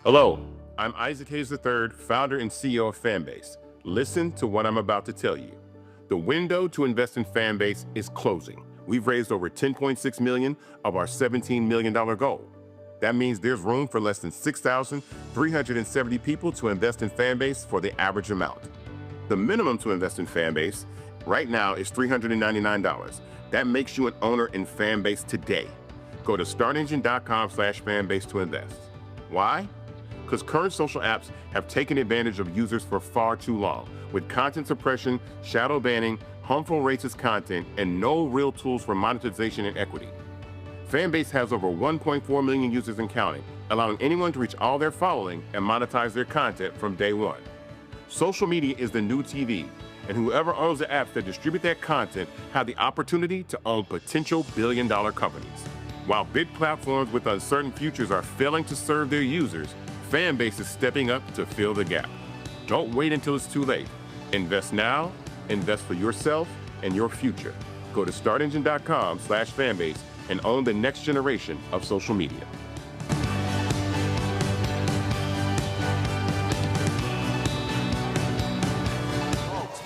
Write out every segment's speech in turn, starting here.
Hello, I'm Isaac Hayes III, founder and CEO of Fanbase. Listen to what I'm about to tell you. The window to invest in Fanbase is closing. We've raised over $10.6 million of our $17 million goal. That means there's room for less than 6,370 people to invest in Fanbase for the average amount. The minimum to invest in Fanbase right now is $399. That makes you an owner in Fanbase today. Go to startengine.com/fanbase to invest. Why? Because current social apps have taken advantage of users for far too long, with content suppression, shadow banning, harmful racist content, and no real tools for monetization and equity. Fanbase has over 1.4 million users and counting, allowing anyone to reach all their following and monetize their content from day one. Social media is the new TV, and whoever owns the apps that distribute that content have the opportunity to own potential billion-dollar companies. While big platforms with uncertain futures are failing to serve their users, Fanbase is stepping up to fill the gap. Don't wait until it's too late. Invest now, invest for yourself and your future. Go to startengine.com/fanbase and own the next generation of social media.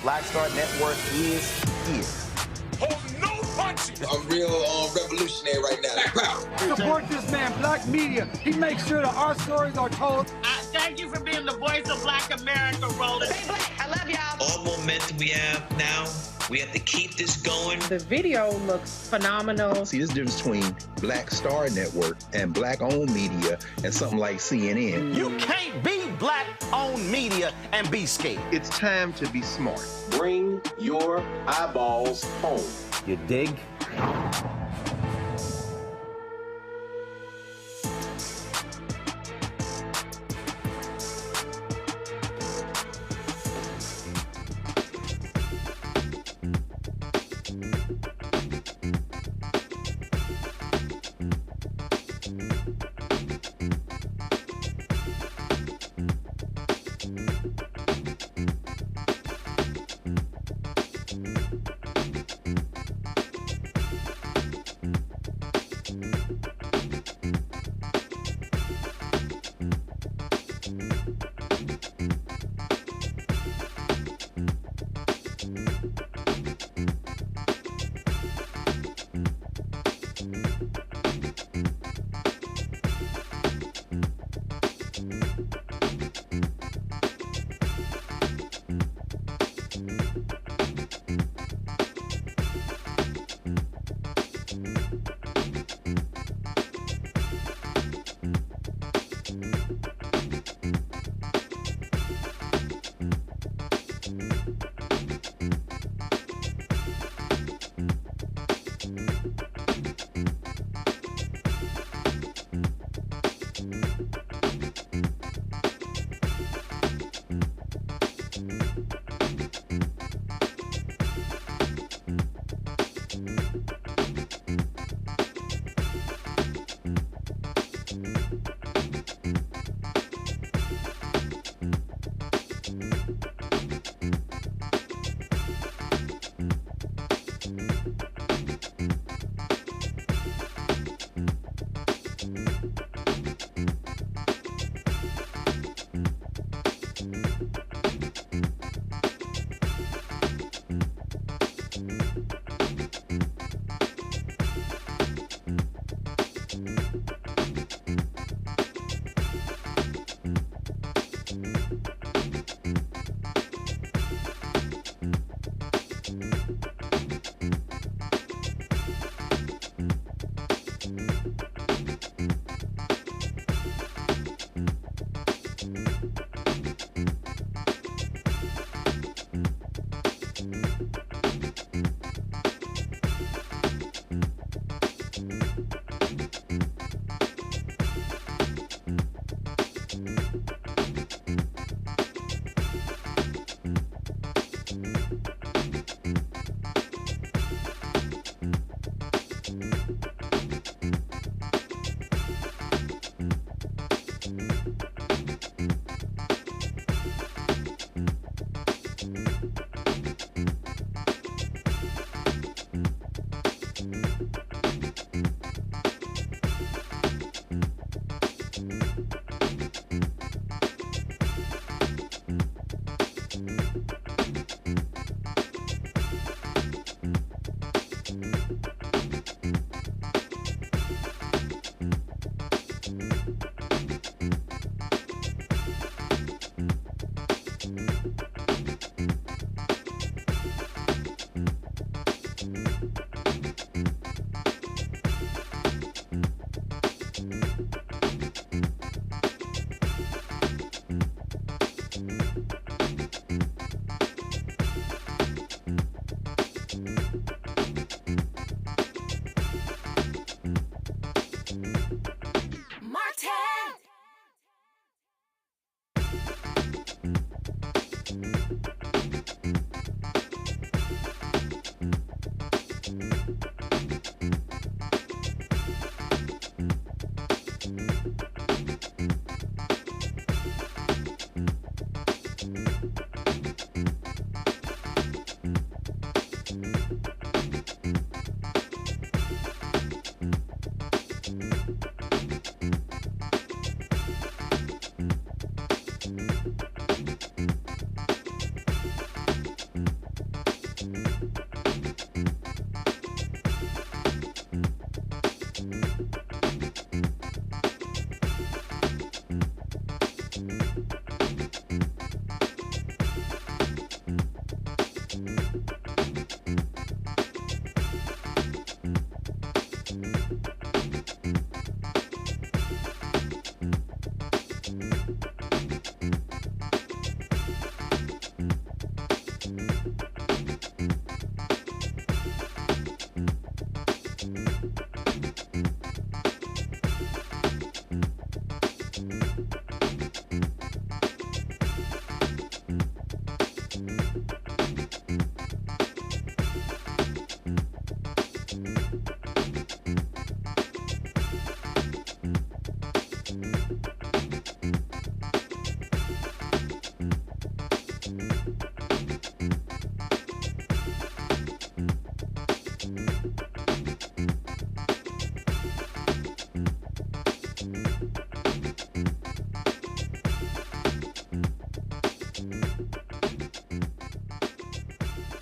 Black Star Network is here. Hold no punches. I'm real revolutionary right now. Support this man, Black Media. He makes sure that our stories are told. Thank you for being the voice of Black America, Roland. Stay black. I love y'all. All momentum we have now, we have to keep this going. The video looks phenomenal. See, there's a difference between Black Star Network and Black-owned media and something like CNN. You can't be Black-owned media and be scared. It's time to be smart. Bring your eyeballs home. You dig?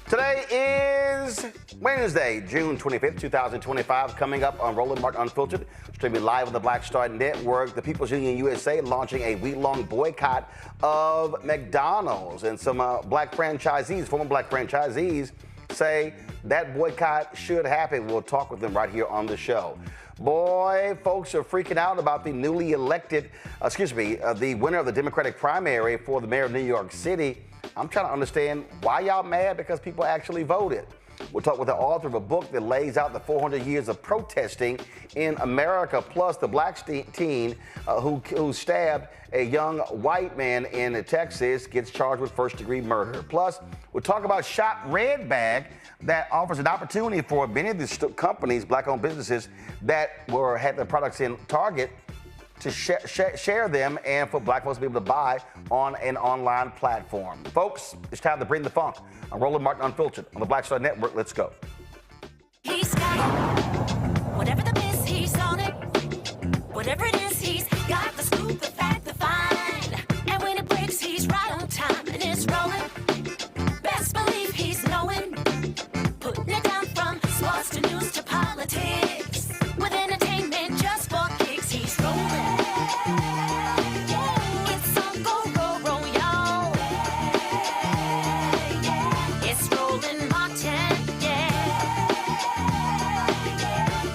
Today is Wednesday, June 25th, 2025. Coming up on Roland Martin Unfiltered, streaming live on the Black Star Network, the People's Union USA launching a week-long boycott of McDonald's. And some black franchisees, former black franchisees, say that boycott should happen. We'll talk with them right here on the show. Boy, folks are freaking out about the newly elected, the winner of the Democratic primary for the mayor of New York City. I'm trying to understand why y'all mad because people actually voted. We'll talk with the author of a book that lays out the 400 years of protesting in America, plus the black teen who stabbed a young white man in Texas gets charged with first-degree murder. Plus, we'll talk about Shop Red Bag that offers an opportunity for many of these companies, black-owned businesses, that had their products in Target to share them and for black folks to be able to buy on an online platform. Folks, it's time to bring the funk. I'm Roland Martin Unfiltered on the Black Star Network. Let's go. He's got whatever the miss, he's on it. Whatever it is, he's got the scoop, the fact, the find. And when it breaks, he's right on time and it's rolling. Best believe he's knowing. Putting it down from sports to news to politics. With entertainment just for kicks, he's rolling. It's on go, roll, roll, y'all. It's Roland Martin, yeah.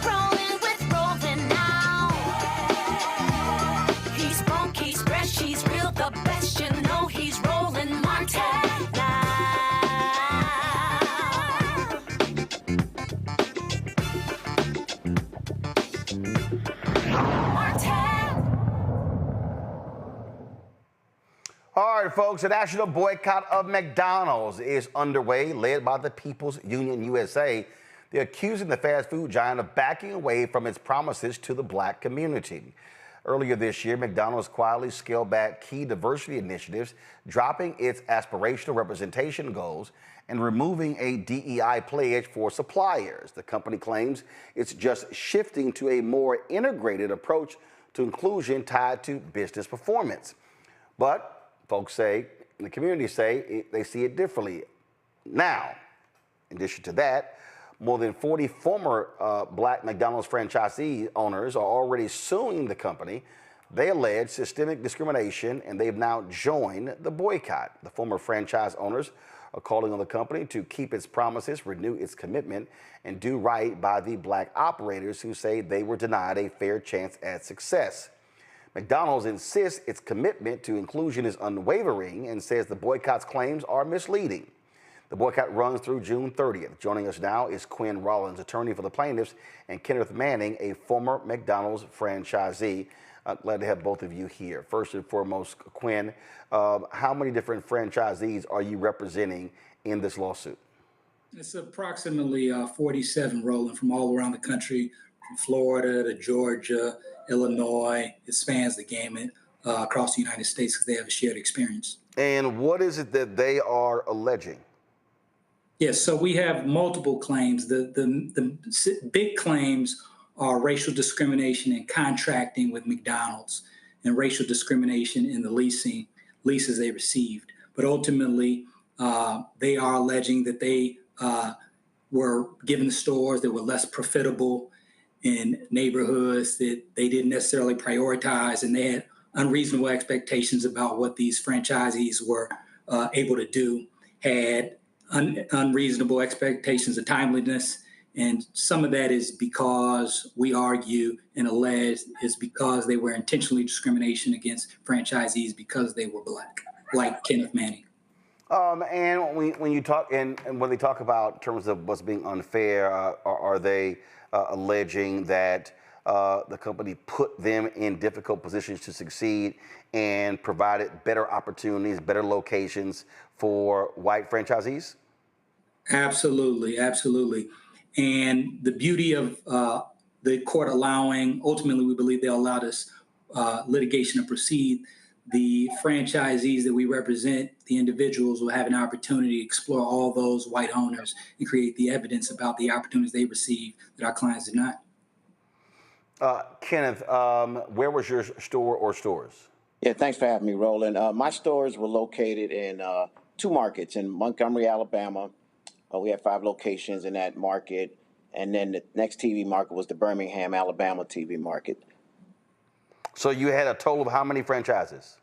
Rolling with Roland now. He's funk, he's fresh, he's real, the best, you know he's Roland Martin now. All right, folks, a national boycott of McDonald's is underway, led by the People's Union USA. They're accusing the fast food giant of backing away from its promises to the black community. Earlier this year, McDonald's quietly scaled back key diversity initiatives, dropping its aspirational representation goals and removing a DEI pledge for suppliers. The company claims it's just shifting to a more integrated approach to inclusion tied to business performance. But folks say, and the community say, they see it differently. Now, in addition to that, more than 40 former black McDonald's franchisee owners are already suing the company. They allege systemic discrimination, and they've now joined the boycott. The former franchise owners are calling on the company to keep its promises, renew its commitment, and do right by the black operators who say they were denied a fair chance at success. McDonald's insists its commitment to inclusion is unwavering and says the boycott's claims are misleading. The boycott runs through June 30th. Joining us now is Quinn Rollins, attorney for the plaintiffs, and Kenneth Manning, a former McDonald's franchisee. Glad to have both of you here. First and foremost, Quinn, how many different franchisees are you representing in this lawsuit? It's approximately 47 rolling from all around the country, from Florida to Georgia, Illinois. It spans the gamut across the United States because they have a shared experience. And what is it that they are alleging? Yes, so we have multiple claims. The big claims are racial discrimination in contracting with McDonald's and racial discrimination in the leases they received. But ultimately, they are alleging that they were given stores that were less profitable in neighborhoods that they didn't necessarily prioritize, and they had unreasonable expectations about what these franchisees were able to do, had unreasonable expectations of timeliness. And some of that is because we argue and allege is because they were intentionally discrimination against franchisees because they were black, like Kenneth Manning. And when you talk and when they talk about in terms of what's being unfair, are they alleging that the company put them in difficult positions to succeed and provided better opportunities, better locations for white franchisees? Absolutely, absolutely. And the beauty of the court allowing, ultimately we believe they allowed this litigation to proceed. The franchisees that we represent, the individuals, will have an opportunity to explore all those white owners and create the evidence about the opportunities they received that our clients did not. Kenneth, where was your store or stores? Yeah, thanks for having me, Roland. My stores were located in two markets, in Montgomery, Alabama, We had 5 locations in that market. And then the next TV market was the Birmingham, Alabama TV market. So you had a total of how many franchises?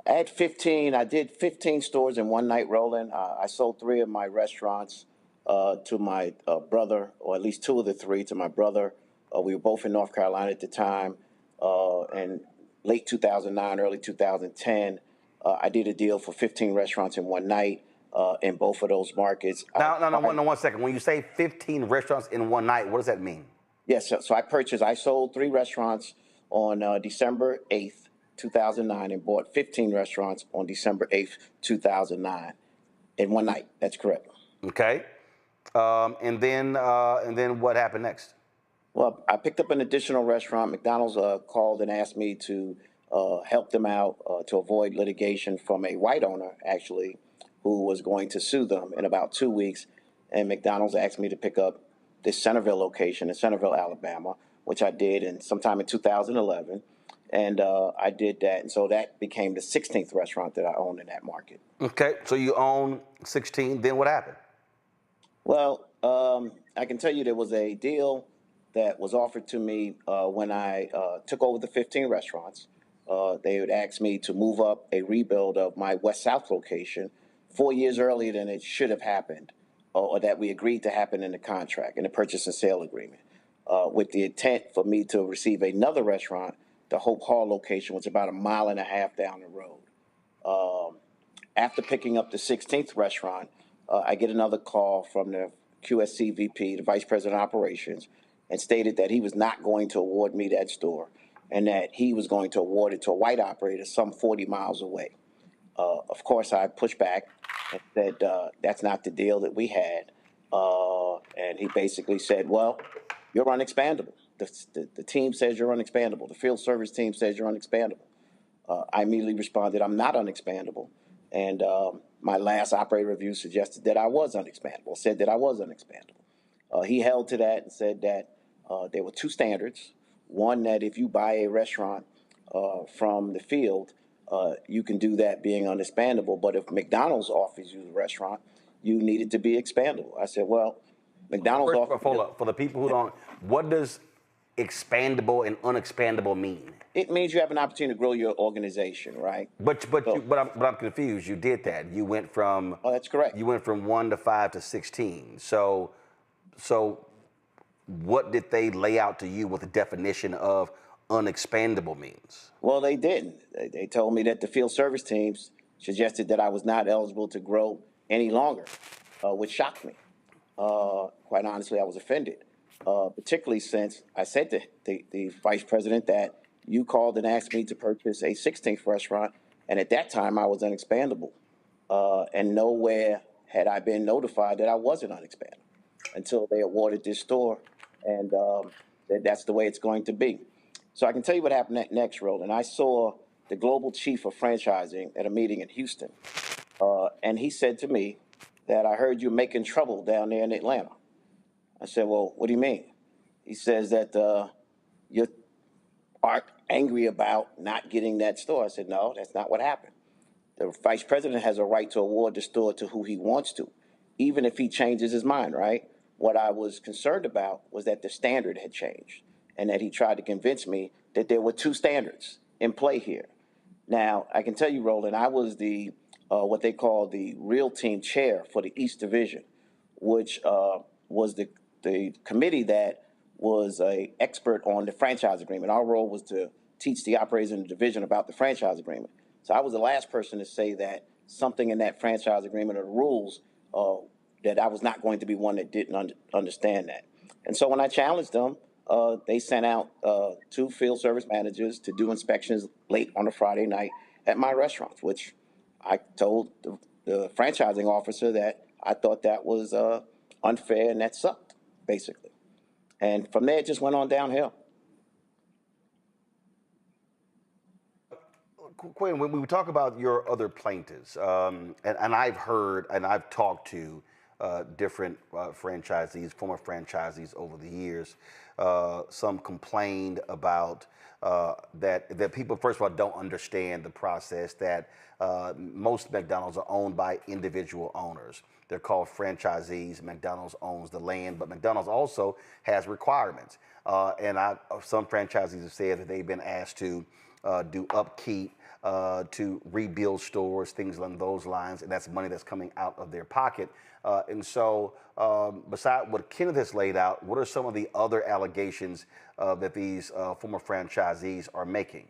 I had 15. I did 15 stores in one night, Roland. I sold 3 of my restaurants to my brother, or at least 2 of the 3 to my brother. We were both in North Carolina at the time. And late 2009, early 2010, I did a deal for 15 restaurants in one night in both of those markets. Now, one second. When you say 15 restaurants in one night, what does that mean? Yes, so I sold 3 restaurants on December 8th, 2009, and bought 15 restaurants on December 8th, 2009, in one night. That's correct. Okay. And then what happened next? Well, I picked up an additional restaurant. McDonald's called and asked me to help them out to avoid litigation from a white owner, actually, who was going to sue them in about 2 weeks. And McDonald's asked me to pick up this Centerville location in Centerville, Alabama, which I did sometime in 2011. And I did that. And so that became the 16th restaurant that I owned in that market. Okay. So you own 16. Then what happened? Well, I can tell you there was a deal that was offered to me when I took over the 15 restaurants. They would ask me to move up a rebuild of my West South location 4 years earlier than it should have happened, or that we agreed to happen in the contract, in the purchase and sale agreement, with the intent for me to receive another restaurant, the Hope Hall location, which is about 1.5 miles down the road. After picking up the 16th restaurant, I get another call from the QSC VP, the Vice President of Operations, and stated that he was not going to award me that store and that he was going to award it to a white operator some 40 miles away. Of course, I pushed back and said, that's not the deal that we had. And he basically said, well, you're unexpandable. The team says you're unexpandable. The field service team says you're unexpandable. I immediately responded, I'm not unexpandable. And my last operator review suggested that I was unexpandable, said that I was unexpandable. He held to that and said that there were 2 standards. One, that if you buy a restaurant from the field, you can do that being unexpandable. But if McDonald's offers you the restaurant, you need it to be expandable. I said, well, McDonald's offers... Hold up. For the people who don't, what does expandable and unexpandable mean? It means you have an opportunity to grow your organization, right? But I'm confused. You did that. You went from... Oh, that's correct. You went from 1 to 5 to 16. So what did they lay out to you what the definition of unexpandable means? Well, they didn't. They told me that the field service teams suggested that I was not eligible to grow any longer, which shocked me. Quite honestly, I was offended, particularly since I said to the vice president that you called and asked me to purchase a 16th restaurant, and at that time I was unexpandable. And nowhere had I been notified that I wasn't unexpandable until they awarded this store, and that's the way it's going to be. So I can tell you what happened next, Roland. I saw the global chief of franchising at a meeting in Houston, and he said to me that I heard you making trouble down there in Atlanta. I said, well, what do you mean? He says that you are angry about not getting that store. I said, no, that's not what happened. The vice president has a right to award the store to who he wants to, even if he changes his mind, right? What I was concerned about was that the standard had changed and that he tried to convince me that there were 2 standards in play here. Now, I can tell you, Roland, I was the what they call the real team chair for the East Division, which was the committee that was an expert on the franchise agreement. Our role was to teach the operators in the division about the franchise agreement. So I was the last person to say that something in that franchise agreement or the rules, that I was not going to be one that didn't understand that. And so when I challenged them, they sent out 2 field service managers to do inspections late on a Friday night at my restaurants, which I told the franchising officer that I thought that was unfair and that sucked, basically. And from there, it just went on downhill. Quinn, when we talk about your other plaintiffs, and I've heard and I've talked to different franchisees, former franchisees over the years. Some complained about that people, first of all, don't understand the process, that most McDonald's are owned by individual owners. They're called franchisees. McDonald's owns the land, but McDonald's also has requirements. And some franchisees have said that they've been asked to do upkeep, to rebuild stores, things along those lines, and that's money that's coming out of their pocket. And so, beside what Kenneth has laid out, what are some of the other allegations that these former franchisees are making?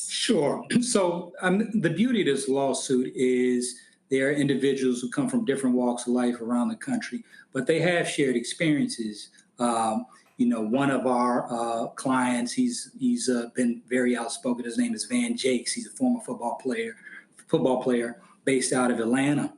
Sure. So the beauty of this lawsuit is there are individuals who come from different walks of life around the country, but they have shared experiences. One of our clients, he's been very outspoken. His name is Van Jakes. He's a former football player based out of Atlanta.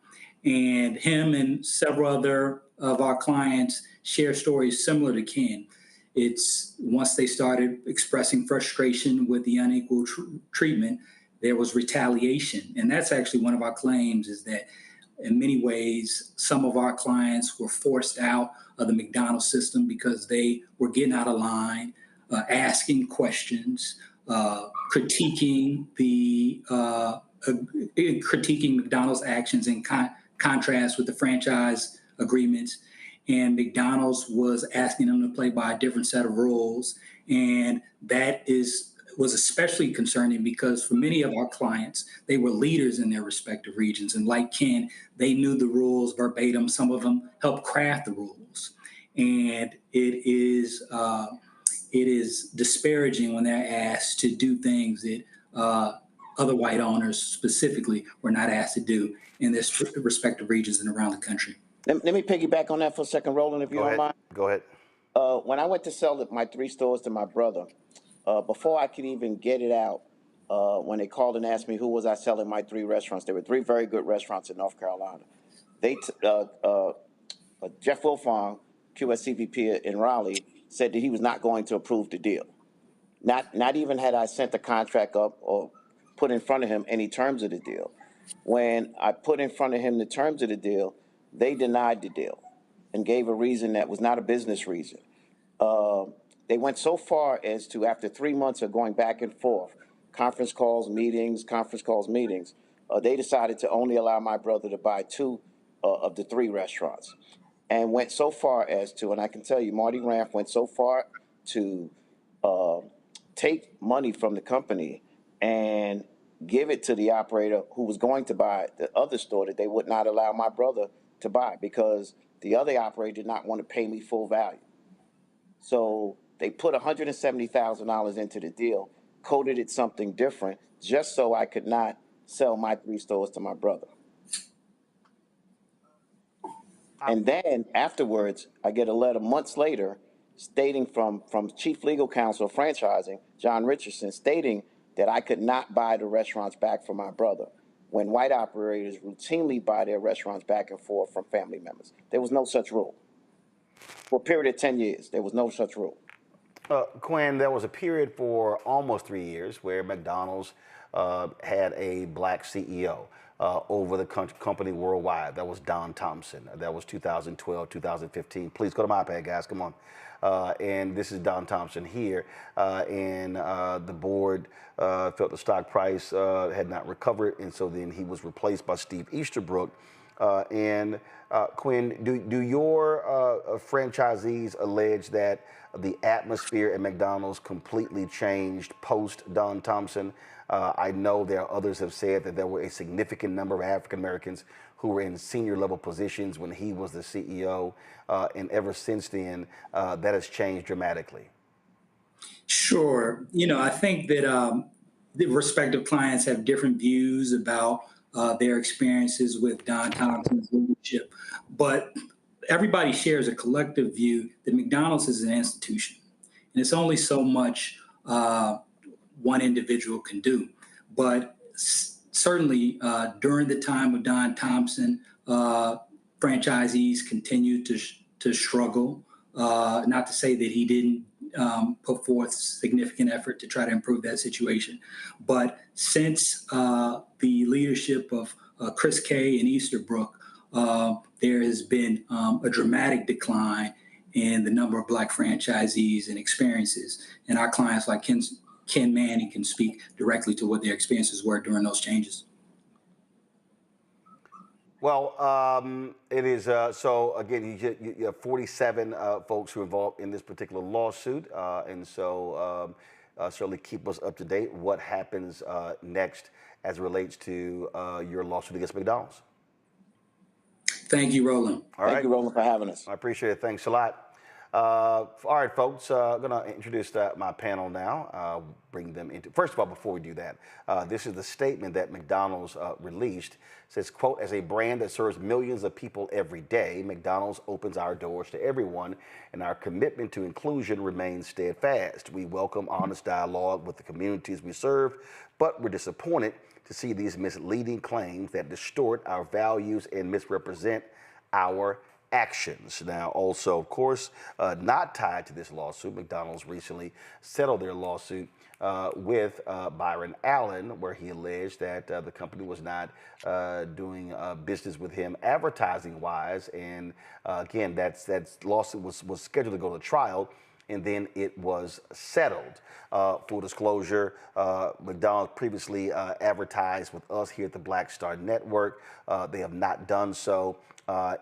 And him and several other of our clients share stories similar to Ken. It's once they started expressing frustration with the unequal treatment, there was retaliation. And that's actually one of our claims, is that in many ways, some of our clients were forced out of the McDonald's system because they were getting out of line, asking questions, critiquing McDonald's actions in contrast with the franchise agreements. And McDonald's was asking them to play by a different set of rules. And that was especially concerning because for many of our clients, they were leaders in their respective regions. And like Ken, they knew the rules verbatim. Some of them helped craft the rules. And it is disparaging when they're asked to do things that other white owners specifically were not asked to do in their respective regions and around the country. Let me piggyback on that for a second, Roland, if you don't mind. Go ahead. When I went to sell my 3 stores to my brother, before I could even get it out, when they called and asked me who was I selling my 3 restaurants, there were 3 very good restaurants in North Carolina. Jeff Wilfong, QSCVP in Raleigh, said that he was not going to approve the deal. Not even had I sent the contract up or put in front of him any terms of the deal. When I put in front of him the terms of the deal, they denied the deal and gave a reason that was not a business reason. They went so far as to, after 3 months of going back and forth, conference calls, meetings, they decided to only allow my brother to buy 2 of the 3 restaurants. And went so far as to, and I can tell you, Marty Ranf went so far to take money from the company and give it to the operator who was going to buy the other store that they would not allow my brother to buy because the other operator did not want to pay me full value. So they put $170,000 into the deal, coded it something different, just so I could not sell my 3 stores to my brother. And then afterwards, I get a letter months later stating from Chief Legal Counsel of Franchising, John Richardson, stating that I could not buy the restaurants back from my brother when white operators routinely buy their restaurants back and forth from family members. There was no such rule. For a period of 10 years, there was no such rule. Quinn, there was a period for almost 3 years where McDonald's had a black CEO over the company worldwide. That was Don Thompson. That was 2012, 2015. Please go to my iPad, guys. Come on. And this is Don Thompson here. And the board felt the stock price had not recovered, and so then he was replaced by Steve Easterbrook. Quinn, do your franchisees allege that the atmosphere at McDonald's completely changed post Don Thompson? I know there are others have said that there were a significant number of African Americans who were in senior level positions when he was the CEO, and ever since then, that has changed dramatically. Sure. I think that the respective clients have different views about their experiences with Don Thompson's leadership, but everybody shares a collective view that McDonald's is an institution, and it's only so much one individual can do. But certainly during the time of Don Thompson, franchisees continued to struggle. Not to say that he didn't put forth significant effort to try to improve that situation. But since the leadership of Chris Kay and Easterbrook, there has been a dramatic decline in the number of Black franchisees and experiences. And our clients like Ken Manning can speak directly to what their experiences were during those changes. Well, it is, so again, you have 47 folks who are involved in this particular lawsuit. And so certainly keep us up to date what happens next as it relates to your lawsuit against McDonald's. Thank you, Roland. Thank you, Roland, for having us. I appreciate it. Thanks a lot. All right, folks, I'm going to introduce my panel now, bring them into. First of all, before we do that, this is the statement that McDonald's released. It says, quote, as a brand that serves millions of people every day, McDonald's opens our doors to everyone, and our commitment to inclusion remains steadfast. We welcome honest dialogue with the communities we serve, but we're disappointed to see these misleading claims that distort our values and misrepresent our actions. Now, also, of course, not tied to this lawsuit, McDonald's recently settled their lawsuit with Byron Allen, where he alleged that the company was not doing business with him advertising-wise. And again, that lawsuit was scheduled to go to trial, and then it was settled. Full disclosure, McDonald's previously advertised with us here at the Black Star Network. They have not done so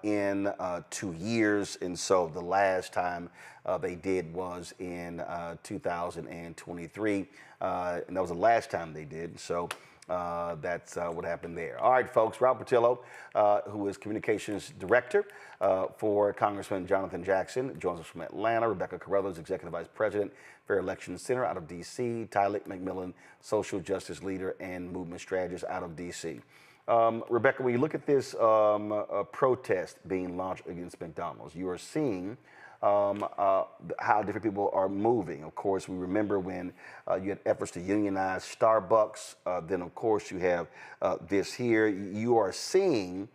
in 2 years, and so the last time they did was in 2023, and that was the last time they did. So that's what happened there. All right, folks, Rob Patillo, who is Communications Director for Congressman Jonathan Jackson, joins us from Atlanta. Rebecca Karmelo is Executive Vice President, Fair Election Center out of D.C. Tyler McMillan, Social Justice Leader and Movement Strategist out of D.C. Rebecca, when you look at this protest being launched against McDonald's, you are seeing how different people are moving. Of course, we remember when you had efforts to unionize Starbucks. Then, of course, you have this here. You are seeing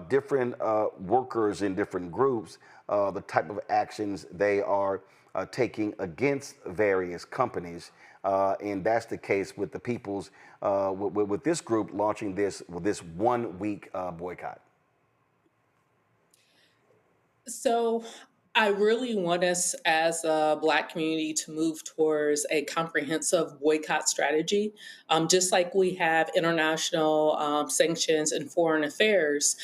different workers in different groups, the type of actions they are taking against various companies. And that's the case with the people's, with this group launching this 1 week boycott. So I really want us as a Black community to move towards a comprehensive boycott strategy. Just like we have international sanctions and foreign affairs,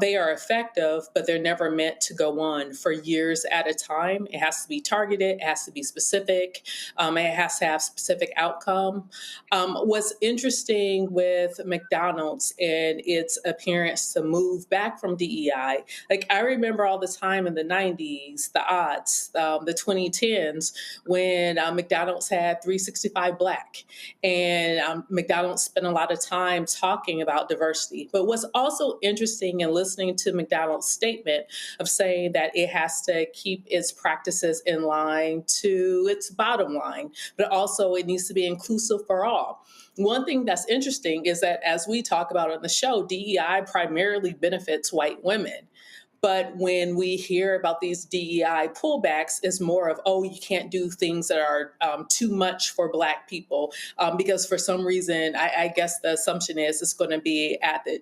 they are effective, but they're never meant to go on for years at a time. It has to be targeted, it has to be specific, it has to have specific outcome. What's interesting with McDonald's and its appearance to move back from DEI, like I remember all the time in the 90s, the aughts, the 2010s, when McDonald's had 365 Black. And McDonald's spent a lot of time talking about diversity. But what's also interesting in listening to McDonald's statement of saying that it has to keep its practices in line to its bottom line, but also it needs to be inclusive for all. One thing that's interesting is that as we talk about on the show, DEI primarily benefits white women. But when we hear about these DEI pullbacks, it's more of, oh, you can't do things that are too much for Black people, because for some reason, I guess the assumption is it's going to be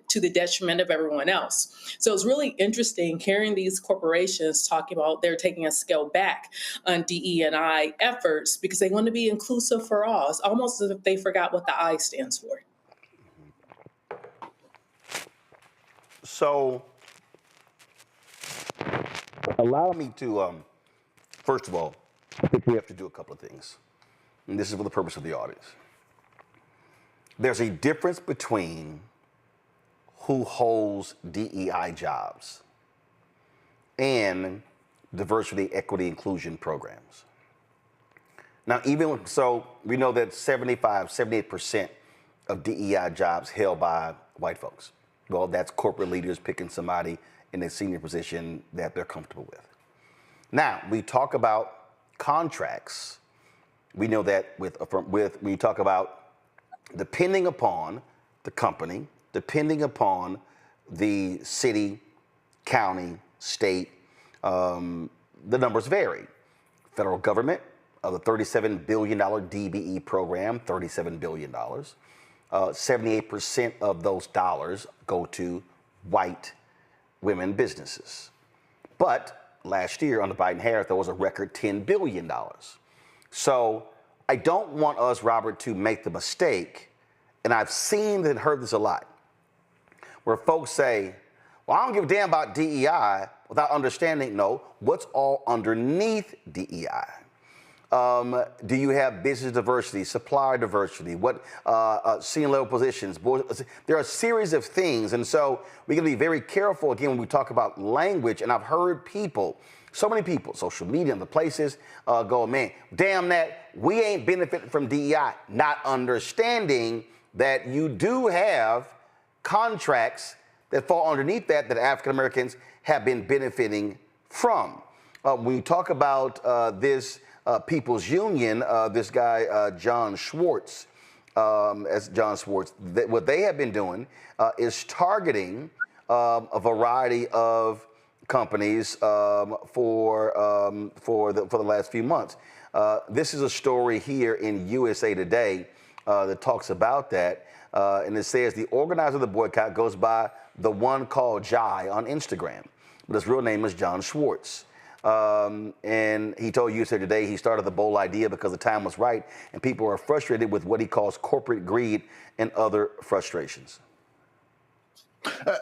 to the detriment of everyone else. So it's really interesting hearing these corporations talking about they're taking a scale back on DE&I efforts because they want to be inclusive for all. It's almost as if they forgot what the I stands for. So allow me to, first of all, I think we have to do a couple of things. And this is for the purpose of the audience. There's a difference between who holds DEI jobs and diversity, equity, inclusion programs. Now, even so, we know that 78% of DEI jobs held by white folks. Well, that's corporate leaders picking somebody in a senior position that they're comfortable with. Now, we talk about contracts. We know that when you talk about depending upon the company, depending upon the city, county, state, the numbers vary. Federal government, of the $37 billion DBE program, $37 billion. 78% of those dollars go to white women businesses. But last year under Biden-Harris, there was a record $10 billion. So I don't want us, Robert, to make the mistake, and I've seen and heard this a lot, where folks say, well, I don't give a damn about DEI, without understanding, no, what's all underneath DEI? Do you have business diversity, supplier diversity, what senior level positions? There are a series of things, and so we got to be very careful, again, when we talk about language, and I've heard people, so many people, social media and the places, go, man, damn that, we ain't benefiting from DEI, not understanding that you do have contracts that fall underneath that African Americans have been benefiting from. When you talk about this People's Union, this guy, John Schwartz, what they have been doing is targeting a variety of companies for the last few months. This is a story here in USA Today that talks about that, and it says the organizer of the boycott goes by the one called Jai on Instagram, but his real name is John Schwartz. And he told USA Today he started the bold idea because the time was right and people are frustrated with what he calls corporate greed and other frustrations.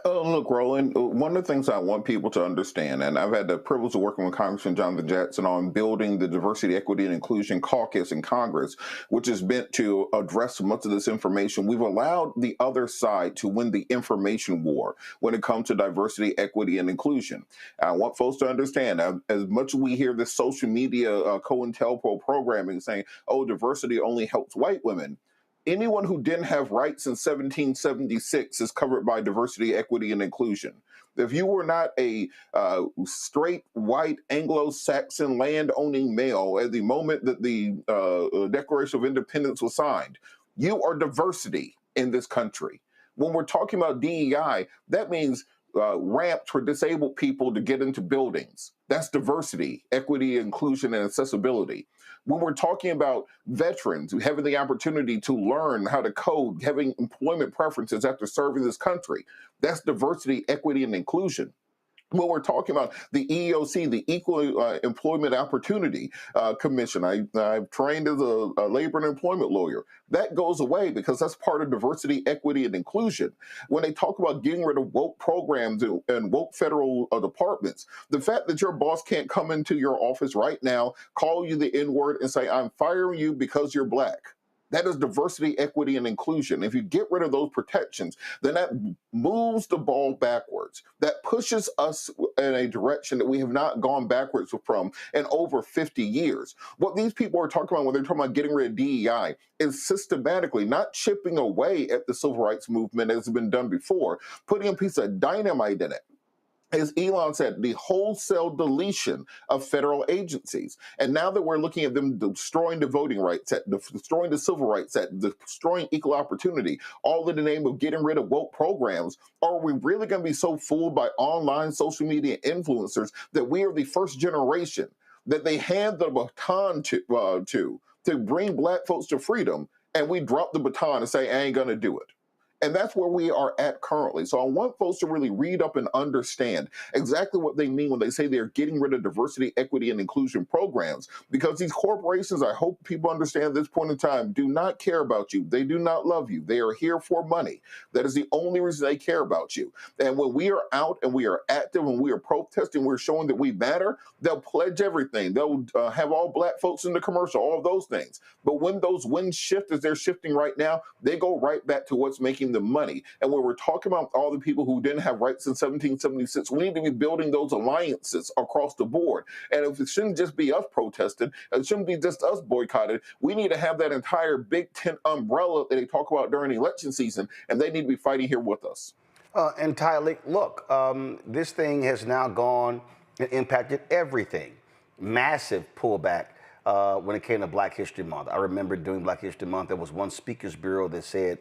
Look, Roland, one of the things I want people to understand, and I've had the privilege of working with Congressman Jonathan Jackson on building the Diversity, Equity, and Inclusion Caucus in Congress, which is meant to address much of this information. We've allowed the other side to win the information war when it comes to diversity, equity, and inclusion. I want folks to understand, as much as we hear this social media COINTELPRO programming saying, oh, diversity only helps white women, anyone who didn't have rights in 1776 is covered by diversity, equity, and inclusion. If you were not a straight, white, Anglo-Saxon land-owning male at the moment that the Declaration of Independence was signed, you are diversity in this country. When we're talking about DEI, that means ramps for disabled people to get into buildings. That's diversity, equity, inclusion, and accessibility. When we're talking about veterans having the opportunity to learn how to code, having employment preferences after serving this country, that's diversity, equity, and inclusion. When we're talking about the EEOC, the Equal Employment Opportunity Commission, I've trained as a labor and employment lawyer. That goes away because that's part of diversity, equity, and inclusion. When they talk about getting rid of woke programs and woke federal departments, the fact that your boss can't come into your office right now, call you the N-word, and say, I'm firing you because you're black. That is diversity, equity, and inclusion. If you get rid of those protections, then that moves the ball backwards. That pushes us in a direction that we have not gone backwards from in over 50 years. What these people are talking about when they're talking about getting rid of DEI is systematically not chipping away at the civil rights movement as has been done before, putting a piece of dynamite in it. As Elon said, the wholesale deletion of federal agencies. And now that we're looking at them destroying the Voting Rights Act, destroying the Civil Rights Act, destroying equal opportunity, all in the name of getting rid of woke programs, are we really going to be so fooled by online social media influencers that we are the first generation that they hand the baton to bring black folks to freedom, and we drop the baton and say, I ain't going to do it? And that's where we are at currently. So I want folks to really read up and understand exactly what they mean when they say they're getting rid of diversity, equity, and inclusion programs. Because these corporations, I hope people understand at this point in time, do not care about you. They do not love you. They are here for money. That is the only reason they care about you. And when we are out and we are active and we are protesting, we're showing that we matter, they'll pledge everything. They'll have all black folks in the commercial, all of those things. But when those winds shift as they're shifting right now, they go right back to what's making the money. And when we're talking about all the people who didn't have rights in 1776, we need to be building those alliances across the board. And if it shouldn't just be us protesting, it shouldn't be just us boycotted, we need to have that entire big tent umbrella that they talk about during election season, and they need to be fighting here with us. Entirely. Look, this thing has now gone and impacted everything. Massive pullback when it came to Black History Month. I remember during Black History Month, there was one speakers bureau that said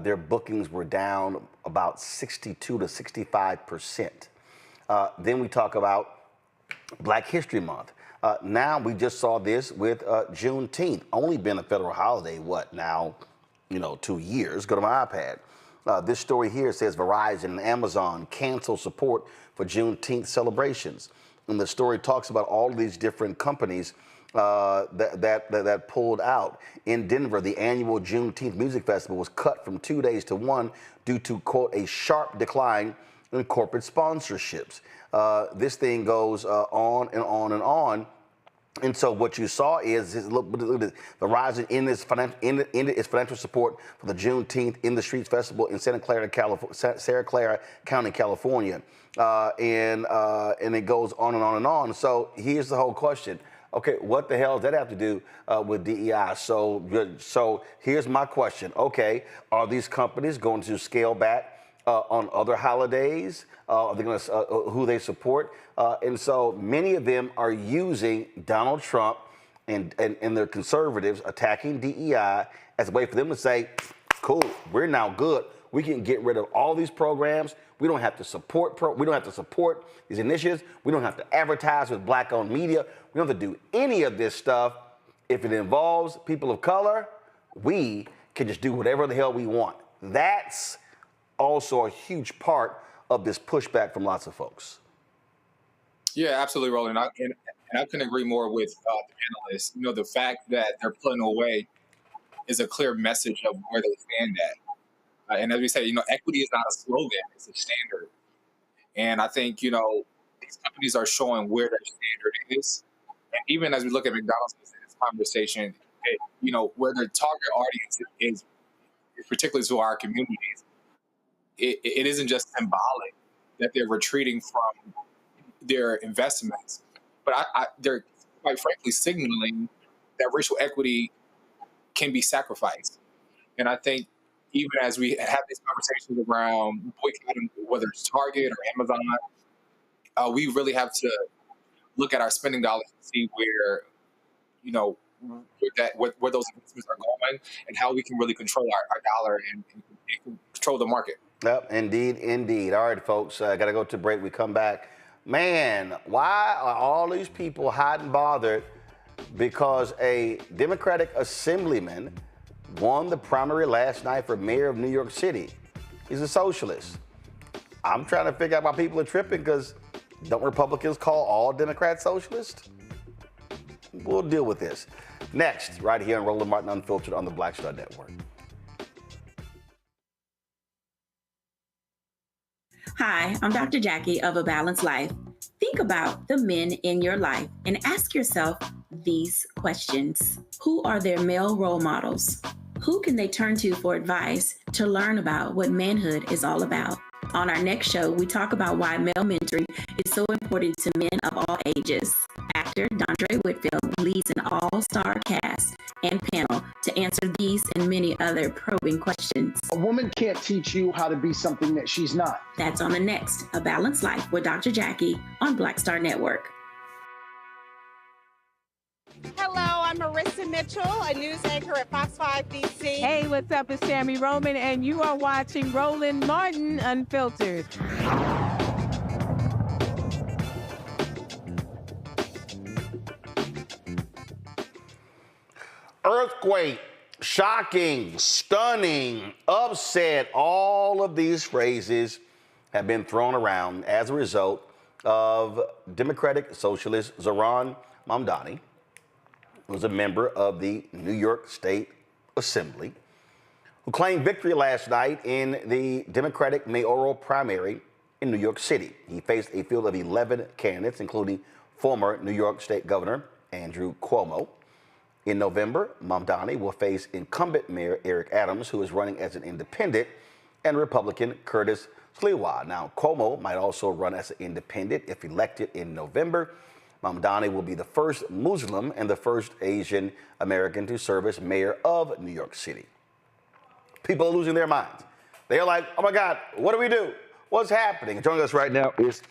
their bookings were down about 62 to 65%. Then we talk about Black History Month. Now we just saw this with Juneteenth, only been a federal holiday, what now, 2 years, go to my iPad. This story here says Verizon and Amazon cancel support for Juneteenth celebrations. And the story talks about all of these different companies that pulled out. In Denver, the annual Juneteenth Music Festival was cut from 2 days to one due to, quote, a sharp decline in corporate sponsorships. This thing goes on and on and on. And so what you saw is look at Verizon ended its financial support for the Juneteenth in the Streets Festival in Santa Clara County, California, and it goes on and on and on. So here's the whole question: okay, what the hell does that have to do with DEI? So here's my question: okay, are these companies going to scale back on other holidays? Are they going to who they support? And so many of them are using Donald Trump and their conservatives attacking DEI as a way for them to say, cool, we're now good. We can get rid of all these programs. We don't have to support these initiatives. We don't have to advertise with black-owned media. We don't have to do any of this stuff. If it involves people of color, we can just do whatever the hell we want. That's also a huge part of this pushback from lots of folks. Yeah, absolutely, Roland. And I couldn't agree more with the panelists. You know, the fact that they're pulling away is a clear message of where they stand at. And as we say, you know, equity is not a slogan, it's a standard. And I think, you know, these companies are showing where their standard is. And even as we look at McDonald's in this conversation, you know, where their target audience is particularly to our communities, it isn't just symbolic that they're retreating from their investments, but they're quite frankly signaling that racial equity can be sacrificed. And I think even as we have these conversations around boycotting, whether it's Target or Amazon, we really have to look at our spending dollars and see where, you know, where those investments are going and how we can really control our dollar and control the market. Yep, indeed. All right, folks, got to go to break. We come back. Man, why are all these people hot and bothered because a Democratic assemblyman won the primary last night for mayor of New York City? He's a socialist. I'm trying to figure out why people are tripping, because don't Republicans call all Democrats socialists? We'll deal with this next, right here on Roland Martin Unfiltered on the Black Star Network. Hi, I'm Dr. Jackie of A Balanced Life. Think about the men in your life and ask yourself these questions. Who are their male role models? Who can they turn to for advice to learn about what manhood is all about? On our next show, we talk about why male mentoring is so important to men of all ages. Actor Dondre Whitfield leads an all-star cast and panel to answer these and many other probing questions. A woman can't teach you how to be something that she's not. That's on the next A Balanced Life with Dr. Jackie on Black Star Network. Hello, I'm Marissa Mitchell, a news anchor at Fox 5 DC. Hey, what's up? It's Tammy Roman, and you are watching Roland Martin Unfiltered. Earthquake, shocking, stunning, upset, all of these phrases have been thrown around as a result of Democratic Socialist Zohran Mamdani, who was a member of the New York State Assembly, who claimed victory last night in the Democratic mayoral primary in New York City. He faced a field of 11 candidates, including former New York State Governor Andrew Cuomo. In November, Mamdani will face incumbent Mayor Eric Adams, who is running as an independent, and Republican Curtis Sliwa. Now, Cuomo might also run as an independent if elected in November. Mamdani will be the first Muslim and the first Asian American to serve as mayor of New York City. People are losing their minds. They're like, oh my God, what do we do? What's happening? Joining us right now is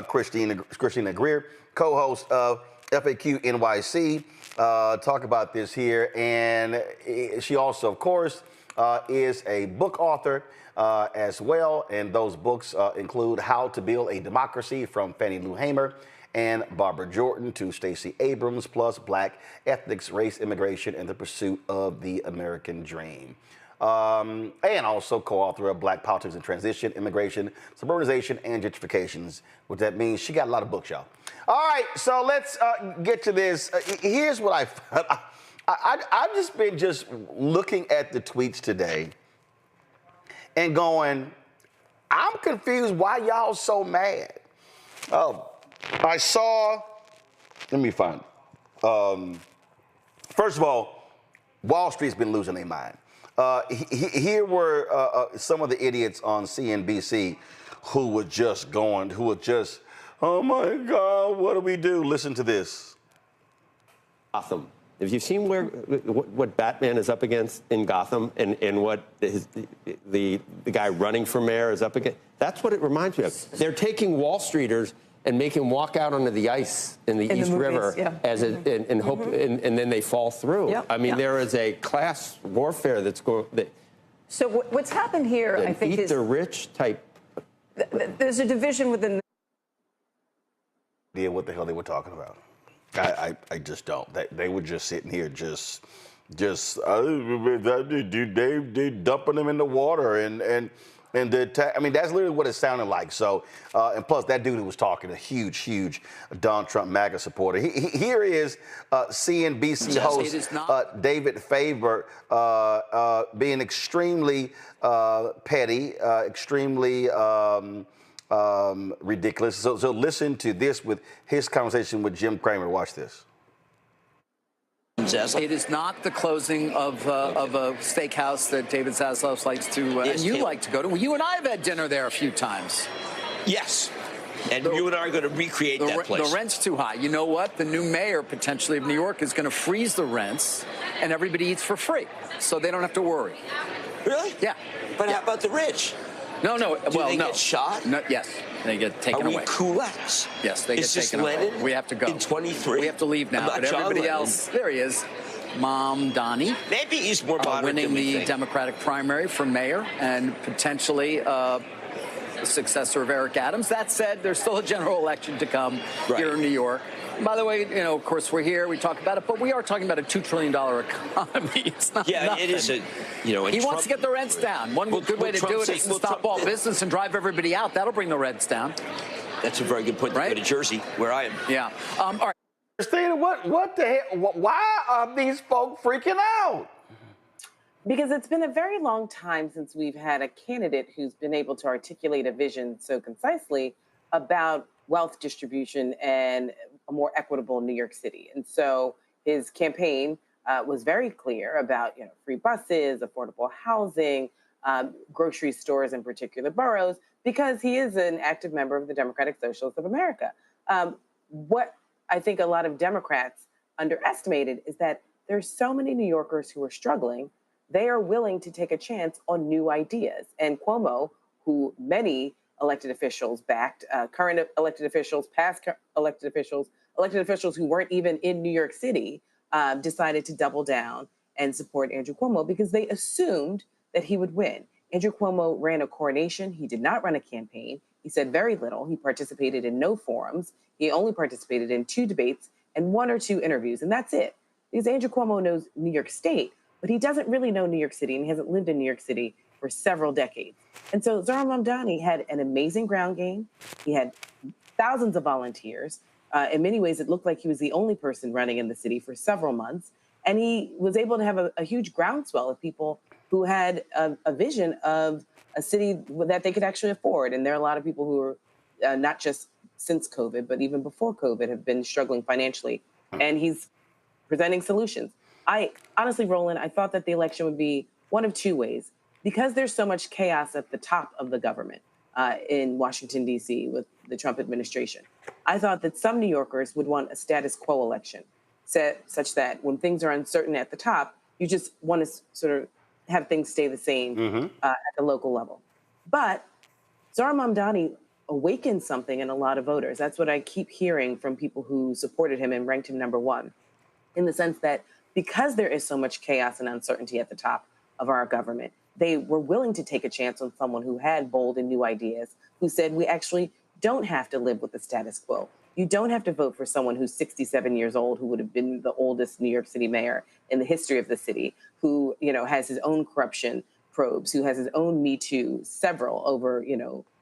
Christina Greer, co-host of FAQ NYC. Talk about this here. And she also, of course, is a book author as well. And those books include How to Build a Democracy from Fannie Lou Hamer and Barbara Jordan to Stacey Abrams, plus Black Ethics, Race, Immigration, and the Pursuit of the American Dream. and also co-author of Black Politics and Transition, Immigration, Suburbanization, and Gentrifications. What that means, she got a lot of books, y'all. All right, so let's get to this. Here's what I've just been looking at the tweets today and going, I'm confused why y'all so mad. I saw, let me find it. First of all, Wall Street's been losing their mind. Here were some of the idiots on CNBC who were just, oh my God, what do we do? Listen to this. Gotham. Have you seen what Batman is up against in Gotham and what the guy running for mayor is up against? That's what it reminds me of. They're taking Wall Streeters and make him walk out onto the ice in the East River as and then they fall through. Yep. I mean, there is a class warfare that's going. So what's happened here, I think, is the rich type. There's a division within. Yeah, what the hell they were talking about? I just don't. They were just sitting here, they dumping them in the water and the attack. I mean, that's literally what it sounded like. So, and plus that dude who was talking, a huge Donald Trump MAGA supporter. Here is CNBC host David Faber being extremely petty, extremely ridiculous. So listen to this with his conversation with Jim Cramer. Watch this. It is not the closing of a steakhouse that David Zaslav likes to, and you like to go to. Well, you and I have had dinner there a few times. Yes. And you and I are going to recreate that place. The rent's too high. You know what? The new mayor, potentially, of New York is going to freeze the rents, and everybody eats for free, so they don't have to worry. Really? Yeah. But how about the rich? No. Do they get shot? No, yes, they get taken away. Are we kulaks? Yes, they get taken away. We have to go. In 23? We have to leave now. But everybody else, there he is. Mamdani. Maybe he's more moderate winning the Democratic primary for mayor and potentially the successor of Eric Adams. That said, there's still a general election to come here in New York. By the way, of course, we're here, we talk about it, but we are talking about a $2 trillion economy. It's not nothing. It is he wants to get the rents down. One good way to do it is to stop all business and drive everybody out. That'll bring the rents down. That's a very good point. Right? To go to Jersey, where I am. Yeah. All right. Christina, what the hell? Why are these folk freaking out? Because it's been a very long time since we've had a candidate who's been able to articulate a vision so concisely about wealth distribution and a more equitable New York City. And so his campaign was very clear about free buses, affordable housing, grocery stores in particular boroughs, because he is an active member of the Democratic Socialist of America. What I think a lot of Democrats underestimated is that there's so many New Yorkers who are struggling. They are willing to take a chance on new ideas. And Cuomo, who many elected officials backed, current elected officials, past elected officials who weren't even in New York City, decided to double down and support Andrew Cuomo because they assumed that he would win. Andrew Cuomo ran a coronation. He did not run a campaign. He said very little. He participated in no forums. He only participated in 2 debates and 1 or 2 interviews, and that's it. Because Andrew Cuomo knows New York State, but he doesn't really know New York City, and he hasn't lived in New York City for several decades. And so Zohran Mamdani had an amazing ground game. He had thousands of volunteers. In many ways, it looked like he was the only person running in the city for several months. And he was able to have a huge groundswell of people who had a vision of a city that they could actually afford. And there are a lot of people who are not just since COVID, but even before COVID have been struggling financially. And he's presenting solutions. Honestly, Roland, I thought that the election would be one of 2 ways. Because there's so much chaos at the top of the government in Washington, D.C. with the Trump administration, I thought that some New Yorkers would want a status quo election, such that when things are uncertain at the top, you just want to sort of have things stay the same at the local level. But Zohran Mamdani awakened something in a lot of voters. That's what I keep hearing from people who supported him and ranked him number 1, in the sense that because there is so much chaos and uncertainty at the top of our government, they were willing to take a chance on someone who had bold and new ideas, who said, we actually don't have to live with the status quo. You don't have to vote for someone who's 67 years old, who would have been the oldest New York City mayor in the history of the city, who has his own corruption probes, who has his own Me Too, several over,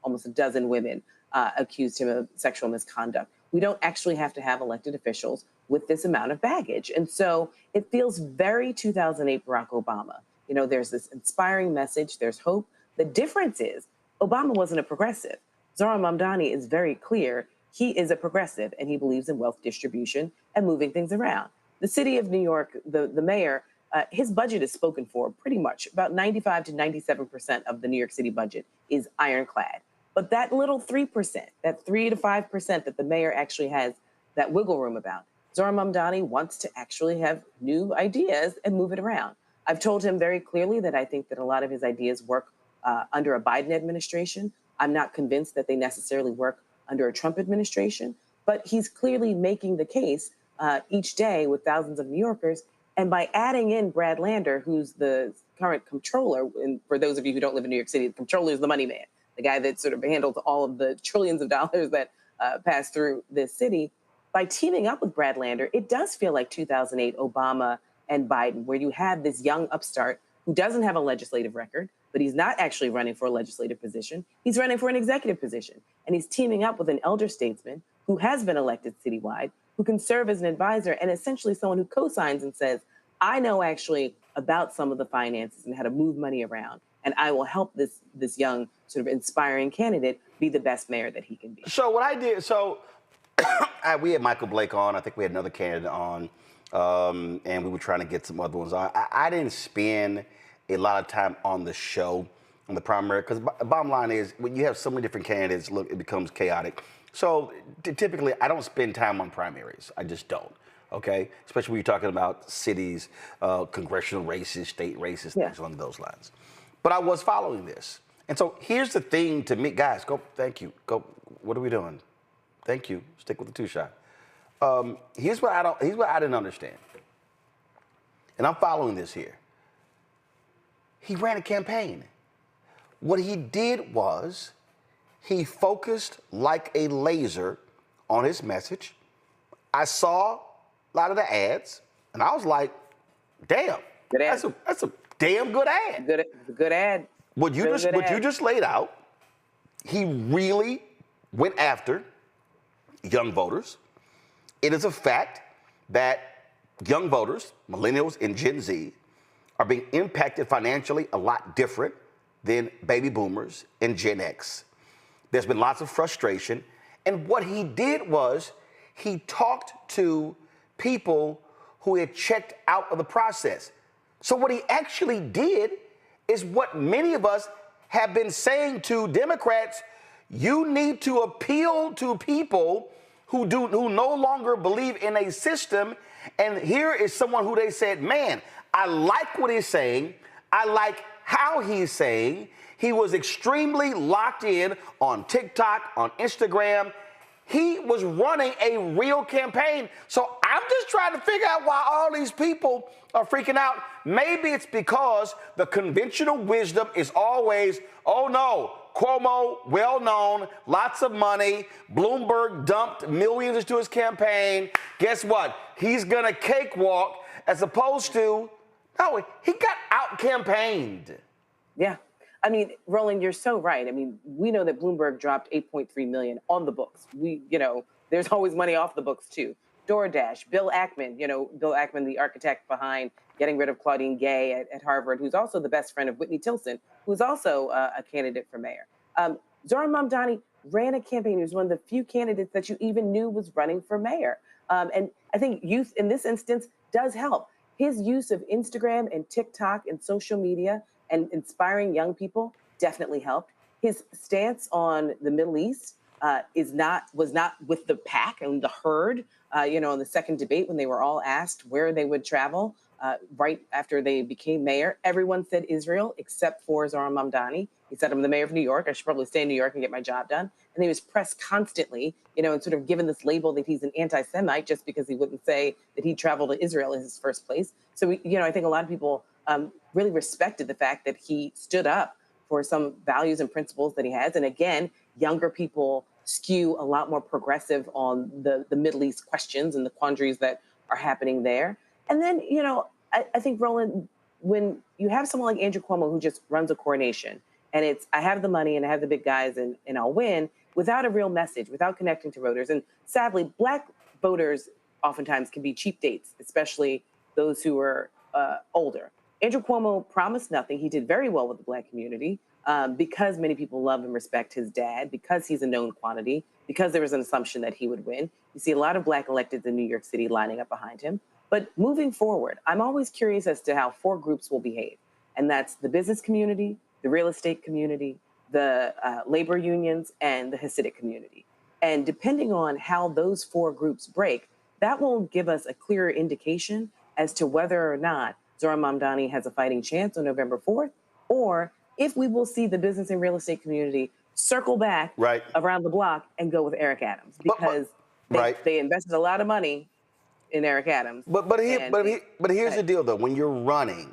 almost a dozen women accused him of sexual misconduct. We don't actually have to have elected officials with this amount of baggage. And so it feels very 2008 Barack Obama. There's this inspiring message, there's hope. The difference is Obama wasn't a progressive. Zohran Mamdani is very clear. He is a progressive, and he believes in wealth distribution and moving things around. The city of New York, the mayor, his budget is spoken for pretty much. About 95 to 97% of the New York City budget is ironclad. But that little 3%, that 3 to 5% that the mayor actually has that wiggle room about, Zohran Mamdani wants to actually have new ideas and move it around. I've told him very clearly that I think that a lot of his ideas work under a Biden administration. I'm not convinced that they necessarily work under a Trump administration, but he's clearly making the case each day with thousands of New Yorkers. And by adding in Brad Lander, who's the current comptroller, and for those of you who don't live in New York City, the comptroller is the money man, the guy that sort of handles all of the trillions of dollars that pass through this city. By teaming up with Brad Lander, it does feel like 2008 Obama and Biden, where you have this young upstart who doesn't have a legislative record, but he's not actually running for a legislative position. He's running for an executive position. And he's teaming up with an elder statesman who has been elected citywide, who can serve as an advisor and essentially someone who co-signs and says, I know actually about some of the finances and how to move money around. And I will help this young sort of inspiring candidate be the best mayor that he can be. So what I did, we had Michael Blake on. I think we had another candidate on. And we were trying to get some other ones on. I didn't spend a lot of time on the show, on the primary, because the bottom line is when you have so many different candidates, look, it becomes chaotic. So typically, I don't spend time on primaries. I just don't, okay? Especially when you're talking about cities, congressional races, state races, things along those lines. But I was following this. And so here's the thing to me, guys, thank you. What are we doing? Thank you. Stick with the two-shot. Here's what I didn't understand. And I'm following this here. He ran a campaign. What he did was he focused like a laser on his message. I saw a lot of the ads, and I was like, damn, that's a damn good ad. Good ad. What you just laid out, he really went after young voters. It is a fact that young voters, millennials and Gen Z, are being impacted financially a lot different than baby boomers and Gen X. There's been lots of frustration. And what he did was he talked to people who had checked out of the process. So what he actually did is what many of us have been saying to Democrats: you need to appeal to people who no longer believe in a system. And here is someone who they said, man, I like what he's saying. I like how he's saying. He was extremely locked in on TikTok, on Instagram. He was running a real campaign. So I'm just trying to figure out why all these people are freaking out. Maybe it's because the conventional wisdom is always, oh no, Cuomo, well-known, lots of money. Bloomberg dumped millions into his campaign. Guess what? He's going to cakewalk, as opposed to, no, he got out-campaigned. Yeah. I mean, Roland, you're so right. I mean, we know that Bloomberg dropped $8.3 million on the books. There's always money off the books, too. DoorDash, Bill Ackman, Bill Ackman, the architect behind getting rid of Claudine Gay at Harvard, who's also the best friend of Whitney Tilson, who's also a candidate for mayor. Zohran Mamdani ran a campaign. He was one of the few candidates that you even knew was running for mayor. And I think youth in this instance does help. His use of Instagram and TikTok and social media and inspiring young people definitely helped. His stance on the Middle East was not with the pack and the herd. In the second debate, when they were all asked where they would travel right after they became mayor, everyone said Israel except for Zohran Mamdani. He said, I'm the mayor of New York. I should probably stay in New York and get my job done. And he was pressed constantly, and sort of given this label that he's an anti-Semite just because he wouldn't say that he traveled to Israel in his first place. So, I think a lot of people really respected the fact that he stood up for some values and principles that he has. And again, younger people skew a lot more progressive on the Middle East questions and the quandaries that are happening there. And then, I think, Roland, when you have someone like Andrew Cuomo who just runs a coronation and it's, I have the money and I have the big guys and I'll win, without a real message, without connecting to voters. And sadly, Black voters oftentimes can be cheap dates, especially those who are older. Andrew Cuomo promised nothing. He did very well with the Black community because many people love and respect his dad, because he's a known quantity, because there was an assumption that he would win. You see a lot of Black electeds in New York City lining up behind him. But moving forward, I'm always curious as to how four groups will behave. And that's the business community, the real estate community, the labor unions, and the Hasidic community. And depending on how those four groups break, that will give us a clearer indication as to whether or not Zohran Mamdani has a fighting chance on November 4th, or if we will see the business and real estate community circle back around the block and go with Eric Adams, because they invested a lot of money in Eric Adams. But here's the deal, though. When you're running,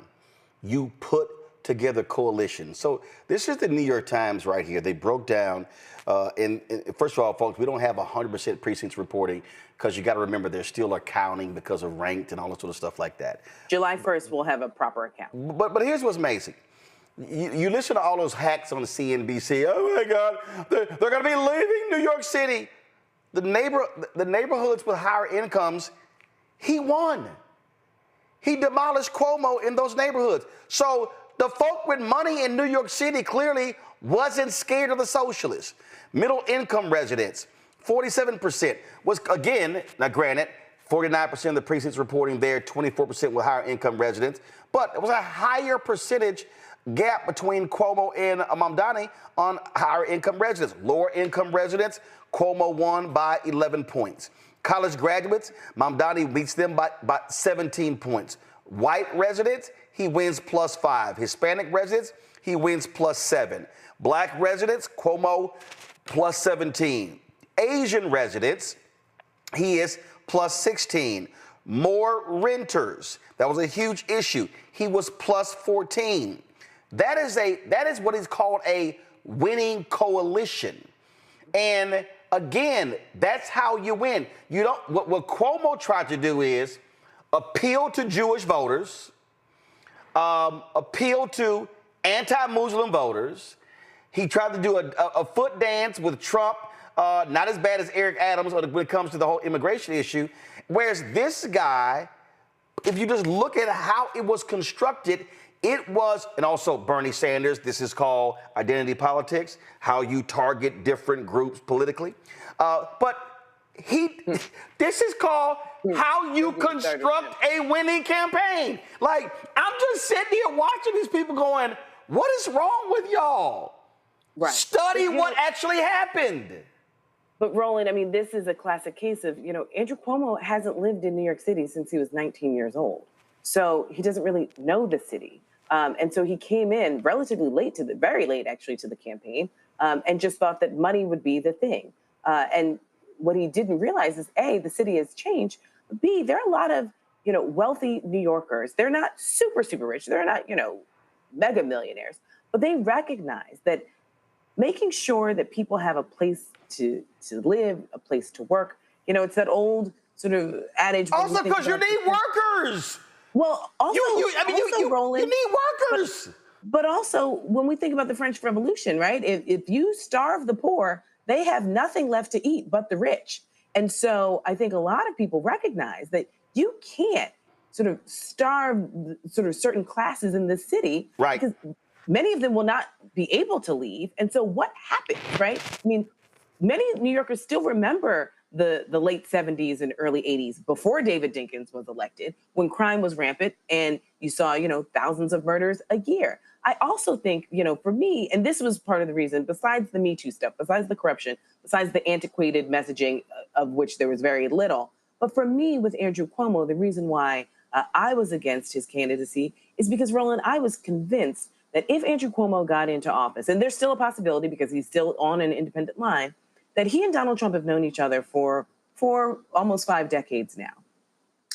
you put together coalitions. So this is the New York Times right here. They broke down, first of all, folks, we don't have 100% precincts reporting because you got to remember they're still accounting because of ranked and all that sort of stuff like that. July 1st, we'll have a proper account. But here's what's amazing. You listen to all those hacks on CNBC. Oh my God, they're going to be leaving New York City. The neighborhoods with higher incomes, he won. He demolished Cuomo in those neighborhoods. So the folk with money in New York City clearly wasn't scared of the socialists. Middle income residents, 47% was, again, now granted, 49% of the precincts reporting there, 24% with higher income residents, but it was a higher percentage gap between Cuomo and Mamdani on higher income residents. Lower income residents, Cuomo won by 11 points. College graduates, Mamdani beats them by 17 points. White residents, he wins +5. Hispanic residents, he wins +7. Black residents, Cuomo +17. Asian residents, he is +16. More renters, that was a huge issue. He was +14. That is what is called a winning coalition. And again, that's how you win. You don't. What Cuomo tried to do is appeal to Jewish voters, appeal to anti-Muslim voters. He tried to do a foot dance with Trump, not as bad as Eric Adams when it comes to the whole immigration issue. Whereas this guy, if you just look at how it was constructed, it was, and also Bernie Sanders, this is called identity politics, how you target different groups politically. But this is called how you construct a winning campaign. Like, I'm just sitting here watching these people going, what is wrong with y'all? Right. Study what actually happened. But Roland, I mean, this is a classic case of, Andrew Cuomo hasn't lived in New York City since he was 19 years old. So he doesn't really know the city. And so he came in relatively late very late actually to the campaign, and just thought that money would be the thing. And what he didn't realize is A, the city has changed. B, there are a lot of, wealthy New Yorkers. They're not super, super rich. They're not, mega millionaires, but they recognize that making sure that people have a place to live, a place to work, it's that old sort of adage. Also because you need workers. Well, also, Roland, you need workers. But also, when we think about the French Revolution, right? If you starve the poor, they have nothing left to eat but the rich. And so I think a lot of people recognize that you can't sort of starve sort of certain classes in this city. Right. Because many of them will not be able to leave. And so what happens, right? I mean, many New Yorkers still remember the late 70s and early 80s before David Dinkins was elected, when crime was rampant and you saw, thousands of murders a year. I also think, for me, and this was part of the reason, besides the Me Too stuff, besides the corruption, besides the antiquated messaging of which there was very little, but for me with Andrew Cuomo, the reason why I was against his candidacy is because, Roland, I was convinced that if Andrew Cuomo got into office, and there's still a possibility because he's still on an independent line, that he and Donald Trump have known each other for almost 5 decades now.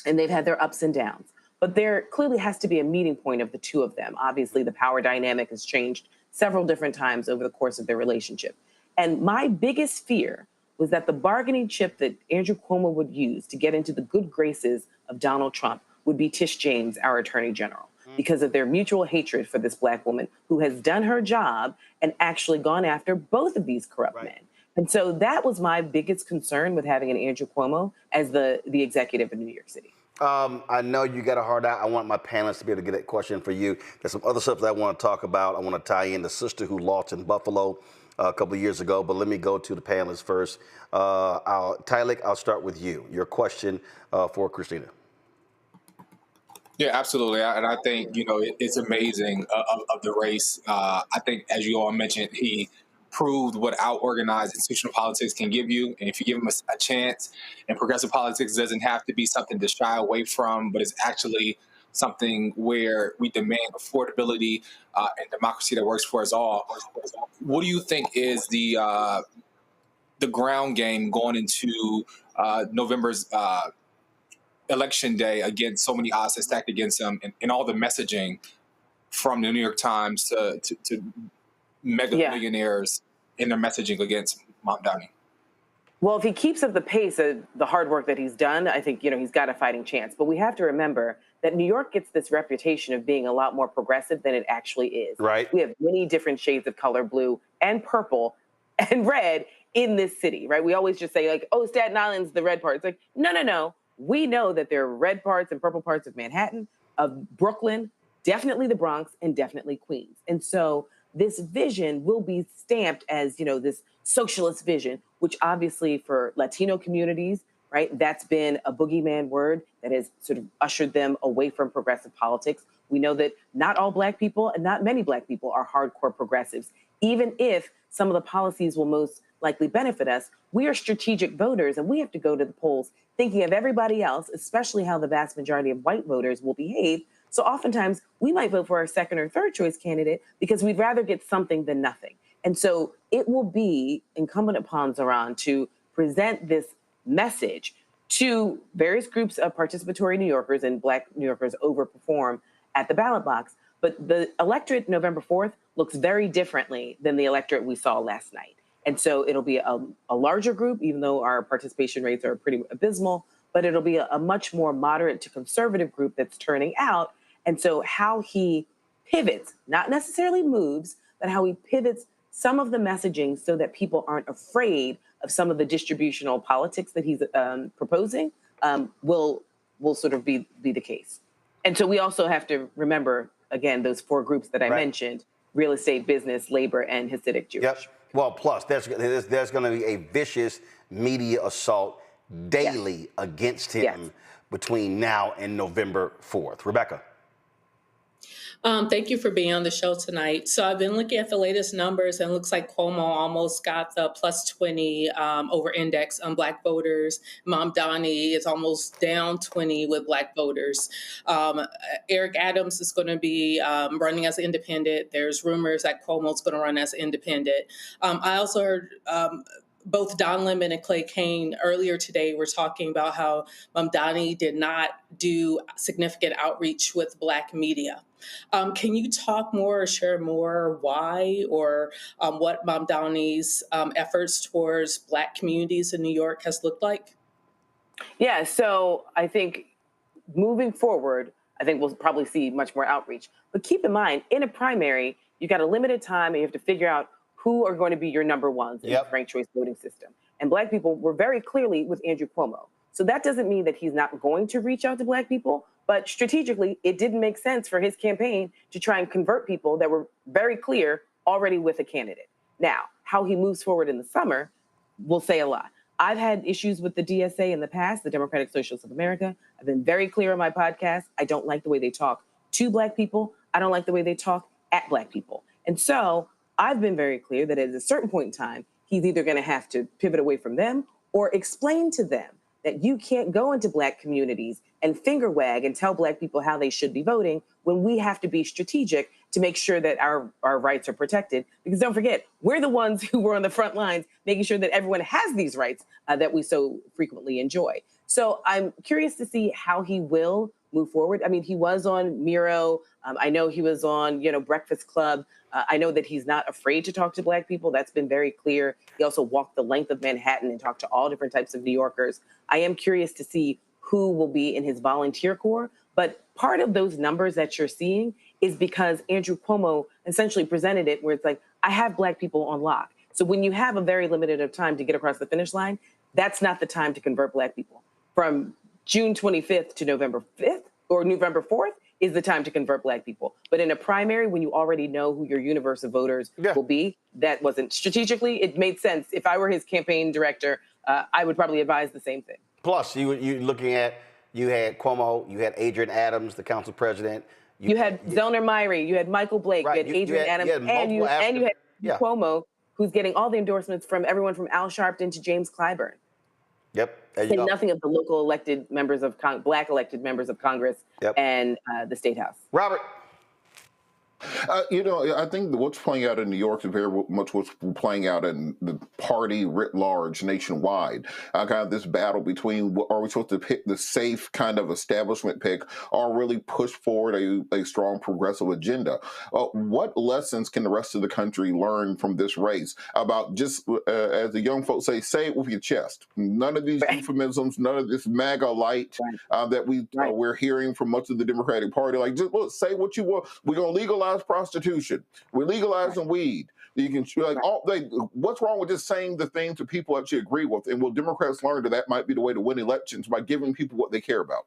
And they've had their ups and downs. But there clearly has to be a meeting point of the two of them. Obviously, the power dynamic has changed several different times over the course of their relationship. And my biggest fear was that the bargaining chip that Andrew Cuomo would use to get into the good graces of Donald Trump would be Tish James, our Attorney General. because of their mutual hatred for this Black woman who has done her job and actually gone after both of these corrupt men. And so that was my biggest concern with having an Andrew Cuomo as the executive in New York City. I know you got a hard out. I want my panelists to be able to get that question for you. There's some other stuff that I want to talk about. I want to tie in the sister who lost in Buffalo a couple of years ago, but let me go to the panelists first. Tylik, I'll start with you. Your question for Christina. Yeah, absolutely. And I think, it's amazing of the race. I think, as you all mentioned, he proved what out-organized institutional politics can give you. And if you give him a chance, and progressive politics doesn't have to be something to shy away from, but it's actually something where we demand affordability and democracy that works for us all. What do you think is the ground game going into November's election day against so many odds that stacked against him, and all the messaging from the New York Times to mega millionaires in their messaging against Mamdani? Well, if he keeps up the pace of the hard work that he's done, I think, he's got a fighting chance. But we have to remember that New York gets this reputation of being a lot more progressive than it actually is. Right. We have many different shades of color, blue and purple and red in this city, right? We always just say like, oh, Staten Island's the red part. It's like, no. We know that there are red parts and purple parts of Manhattan, of Brooklyn, definitely the Bronx, and definitely Queens. And so this vision will be stamped as, this socialist vision, which obviously for Latino communities, right, that's been a boogeyman word that has sort of ushered them away from progressive politics. We know that not all Black people and not many Black people are hardcore progressives. Even if some of the policies will most likely benefit us, we are strategic voters, and we have to go to the polls thinking of everybody else, especially how the vast majority of white voters will behave. So oftentimes we might vote for our second or third choice candidate because we'd rather get something than nothing. And so it will be incumbent upon Zohran to present this message to various groups of participatory New Yorkers, and Black New Yorkers overperform at the ballot box. But the electorate November 4th looks very differently than the electorate we saw last night. And so it'll be a larger group, even though our participation rates are pretty abysmal, but it'll be a much more moderate to conservative group that's turning out. And so how he pivots, not necessarily moves, but how he pivots some of the messaging so that people aren't afraid of some of the distributional politics that he's proposing will sort of be the case. And so we also have to remember, again, those four groups that I mentioned: real estate, business, labor, and Hasidic Jewish. Yep. Well, plus there's going to be a vicious media assault daily against him between now and November 4th. Rebecca. Thank you for being on the show tonight. So I've been looking at the latest numbers, and it looks like Cuomo almost got the plus 20 over index on Black voters. Mamdani is almost down 20 with Black voters. Eric Adams is going to be running as independent. There's rumors that Cuomo's going to run as independent. I also heard both Don Lemon and Clay Cane earlier today were talking about how Mamdani did not do significant outreach with Black media. Can you talk more or share more why or what Mamdani's efforts towards Black communities in New York has looked like? Yeah, so I think moving forward, I think we'll probably see much more outreach. But keep in mind, in a primary, you got a limited time and you have to figure out who are going to be your number ones in the ranked choice voting system. And Black people were very clearly with Andrew Cuomo. So that doesn't mean that he's not going to reach out to Black people, but strategically, it didn't make sense for his campaign to try and convert people that were very clear already with a candidate. Now, how he moves forward in the summer will say a lot. I've had issues with the DSA in the past, the Democratic Socialist of America. I've been very clear on my podcast. I don't like the way they talk to Black people. I don't like the way they talk at Black people. And so I've been very clear that at a certain point in time, he's either going to have to pivot away from them or explain to them that you can't go into Black communities and finger wag and tell Black people how they should be voting when we have to be strategic to make sure that our rights are protected. Because don't forget, we're the ones who were on the front lines making sure that everyone has these rights that we so frequently enjoy. So I'm curious to see how he will move forward. I mean, he was on Miro. I know he was on, Breakfast Club. I know that he's not afraid to talk to Black people. That's been very clear. He also walked the length of Manhattan and talked to all different types of New Yorkers. I am curious to see who will be in his volunteer corps. But part of those numbers that you're seeing is because Andrew Cuomo essentially presented it where it's like, I have Black people on lock. So when you have a very limited of time to get across the finish line, that's not the time to convert Black people. From June 25th to November 5th or November 4th is the time to convert Black people. But in a primary, when you already know who your universe of voters will be, that wasn't strategically, it made sense. If I were his campaign director, I would probably advise the same thing. Plus, you looking at, you had Cuomo, you had Adrian Adams, the council president. You had Zohran Mamdani, you had Michael Blake, Right, you had Adrian Adams, and you had Cuomo, who's getting all the endorsements from everyone from Al Sharpton to James Clyburn. Yep. There you And go. nothing of the local elected members of Black elected members of Congress and the State House. Robert. I think what's playing out in New York is very much what's playing out in the party writ large nationwide. Kind of this battle between, are we supposed to pick the safe kind of establishment pick or really push forward a strong progressive agenda? What lessons can the rest of the country learn from this race about just, as the young folks say it with your chest? None of these euphemisms, none of this MAGA light that we're hearing from much of the Democratic Party. Like, just look, say what you want. We're going to legalize prostitution. We're legalizing weed. You can what's wrong with just saying the things that people actually agree with? And will Democrats learn that might be the way to win elections, by giving people what they care about?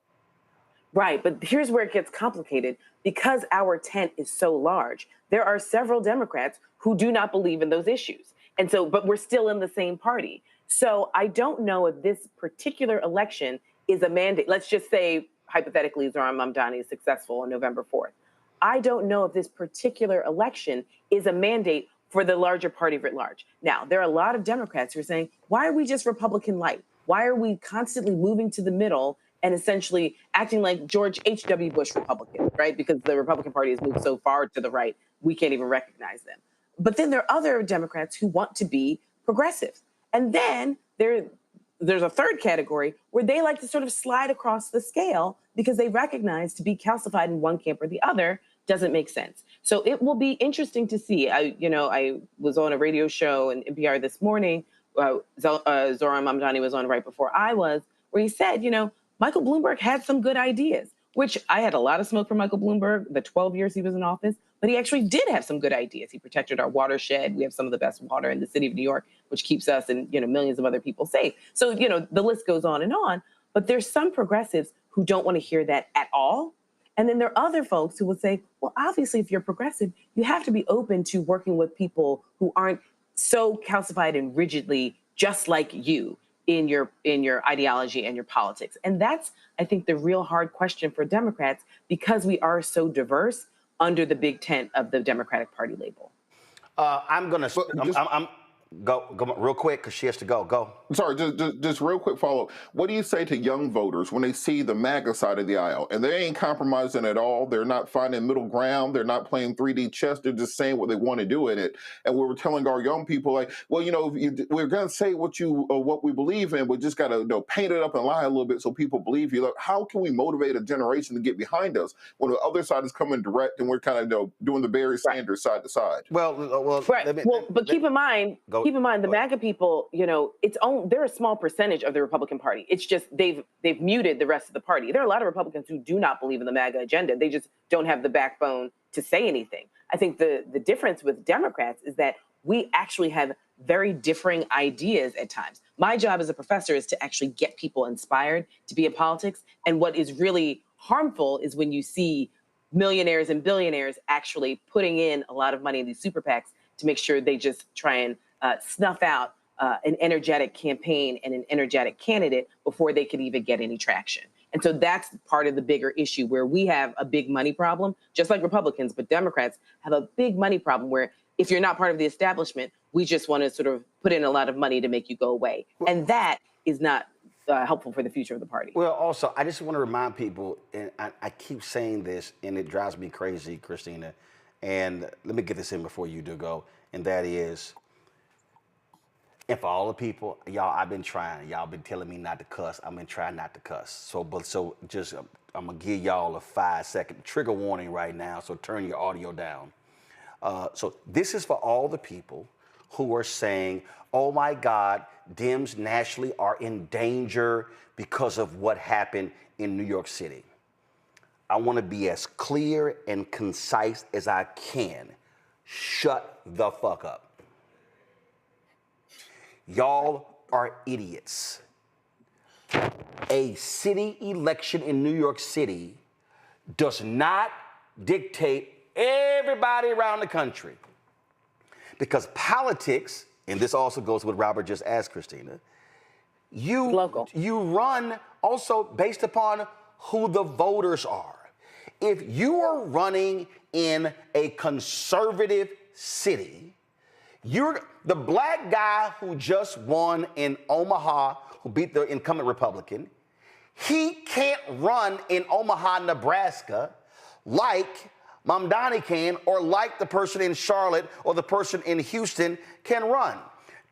Right, but here's where it gets complicated. Because our tent is so large, there are several Democrats who do not believe in those issues. And so, but we're still in the same party. So I don't know if this particular election is a mandate. Let's just say, hypothetically, Zohran Mamdani is successful on November 4th. I don't know if this particular election is a mandate for the larger party writ large. Now, there are a lot of Democrats who are saying, why are we just Republican light? Why are we constantly moving to the middle and essentially acting like George H.W. Bush Republican, right? Because the Republican Party has moved so far to the right, we can't even recognize them. But then there are other Democrats who want to be progressive. And then there's a third category where they like to sort of slide across the scale because they recognize to be calcified in one camp or the other doesn't make sense. So it will be interesting to see. I was on a radio show in NPR this morning. Zohran Mamdani was on right before I was, where he said, Michael Bloomberg had some good ideas, which I had a lot of smoke for Michael Bloomberg, the 12 years he was in office, but he actually did have some good ideas. He protected our watershed. We have some of the best water in the city of New York, which keeps us and millions of other people safe. So, the list goes on, but there's some progressives who don't want to hear that at all. And then there are other folks who would say, well, obviously, if you're progressive, you have to be open to working with people who aren't so calcified and rigidly just like you in your ideology and your politics. And that's, I think, the real hard question for Democrats, because we are so diverse under the big tent of the Democratic Party label. I'm going to go real quick because she has to go. Go. Sorry, just real quick follow-up. What do you say to young voters when they see the MAGA side of the aisle and they ain't compromising at all? They're not finding middle ground. They're not playing 3D chess. They're just saying what they want to do in it. And we were telling our young people, like, well, we're going to say what we believe in, but just got to paint it up and lie a little bit so people believe you. Like, how can we motivate a generation to get behind us when the other side is coming direct and we're kind of doing the Barry Sanders side to side? But keep in mind, the MAGA people, they're a small percentage of the Republican Party. It's just they've muted the rest of the party. There are a lot of Republicans who do not believe in the MAGA agenda. They just don't have the backbone to say anything. I think the difference with Democrats is that we actually have very differing ideas at times. My job as a professor is to actually get people inspired to be in politics. And what is really harmful is when you see millionaires and billionaires actually putting in a lot of money in these super PACs to make sure they just try and snuff out an energetic campaign and an energetic candidate before they could even get any traction. And so that's part of the bigger issue where we have a big money problem, just like Republicans, but Democrats have a big money problem where if you're not part of the establishment, we just want to sort of put in a lot of money to make you go away. And that is not helpful for the future of the party. Well, also, I just want to remind people, and I keep saying this, and it drives me crazy, Christina, and let me get this in before you do go, and that is, and for all the people, y'all, I've been trying. Y'all been telling me not to cuss. I've been trying not to cuss. So I'm gonna give y'all a 5-second trigger warning right now. So turn your audio down. So this is for all the people who are saying, oh my God, Dems nationally are in danger because of what happened in New York City. I want to be as clear and concise as I can. Shut the fuck up. Y'all are idiots. A city election in New York City does not dictate everybody around the country. Because politics, and this also goes with what Robert just asked Christina, you run also based upon who the voters are. If you are running in a conservative city, you're the black guy who just won in Omaha, who beat the incumbent Republican, he can't run in Omaha, Nebraska like Mamdani can, or like the person in Charlotte or the person in Houston can run.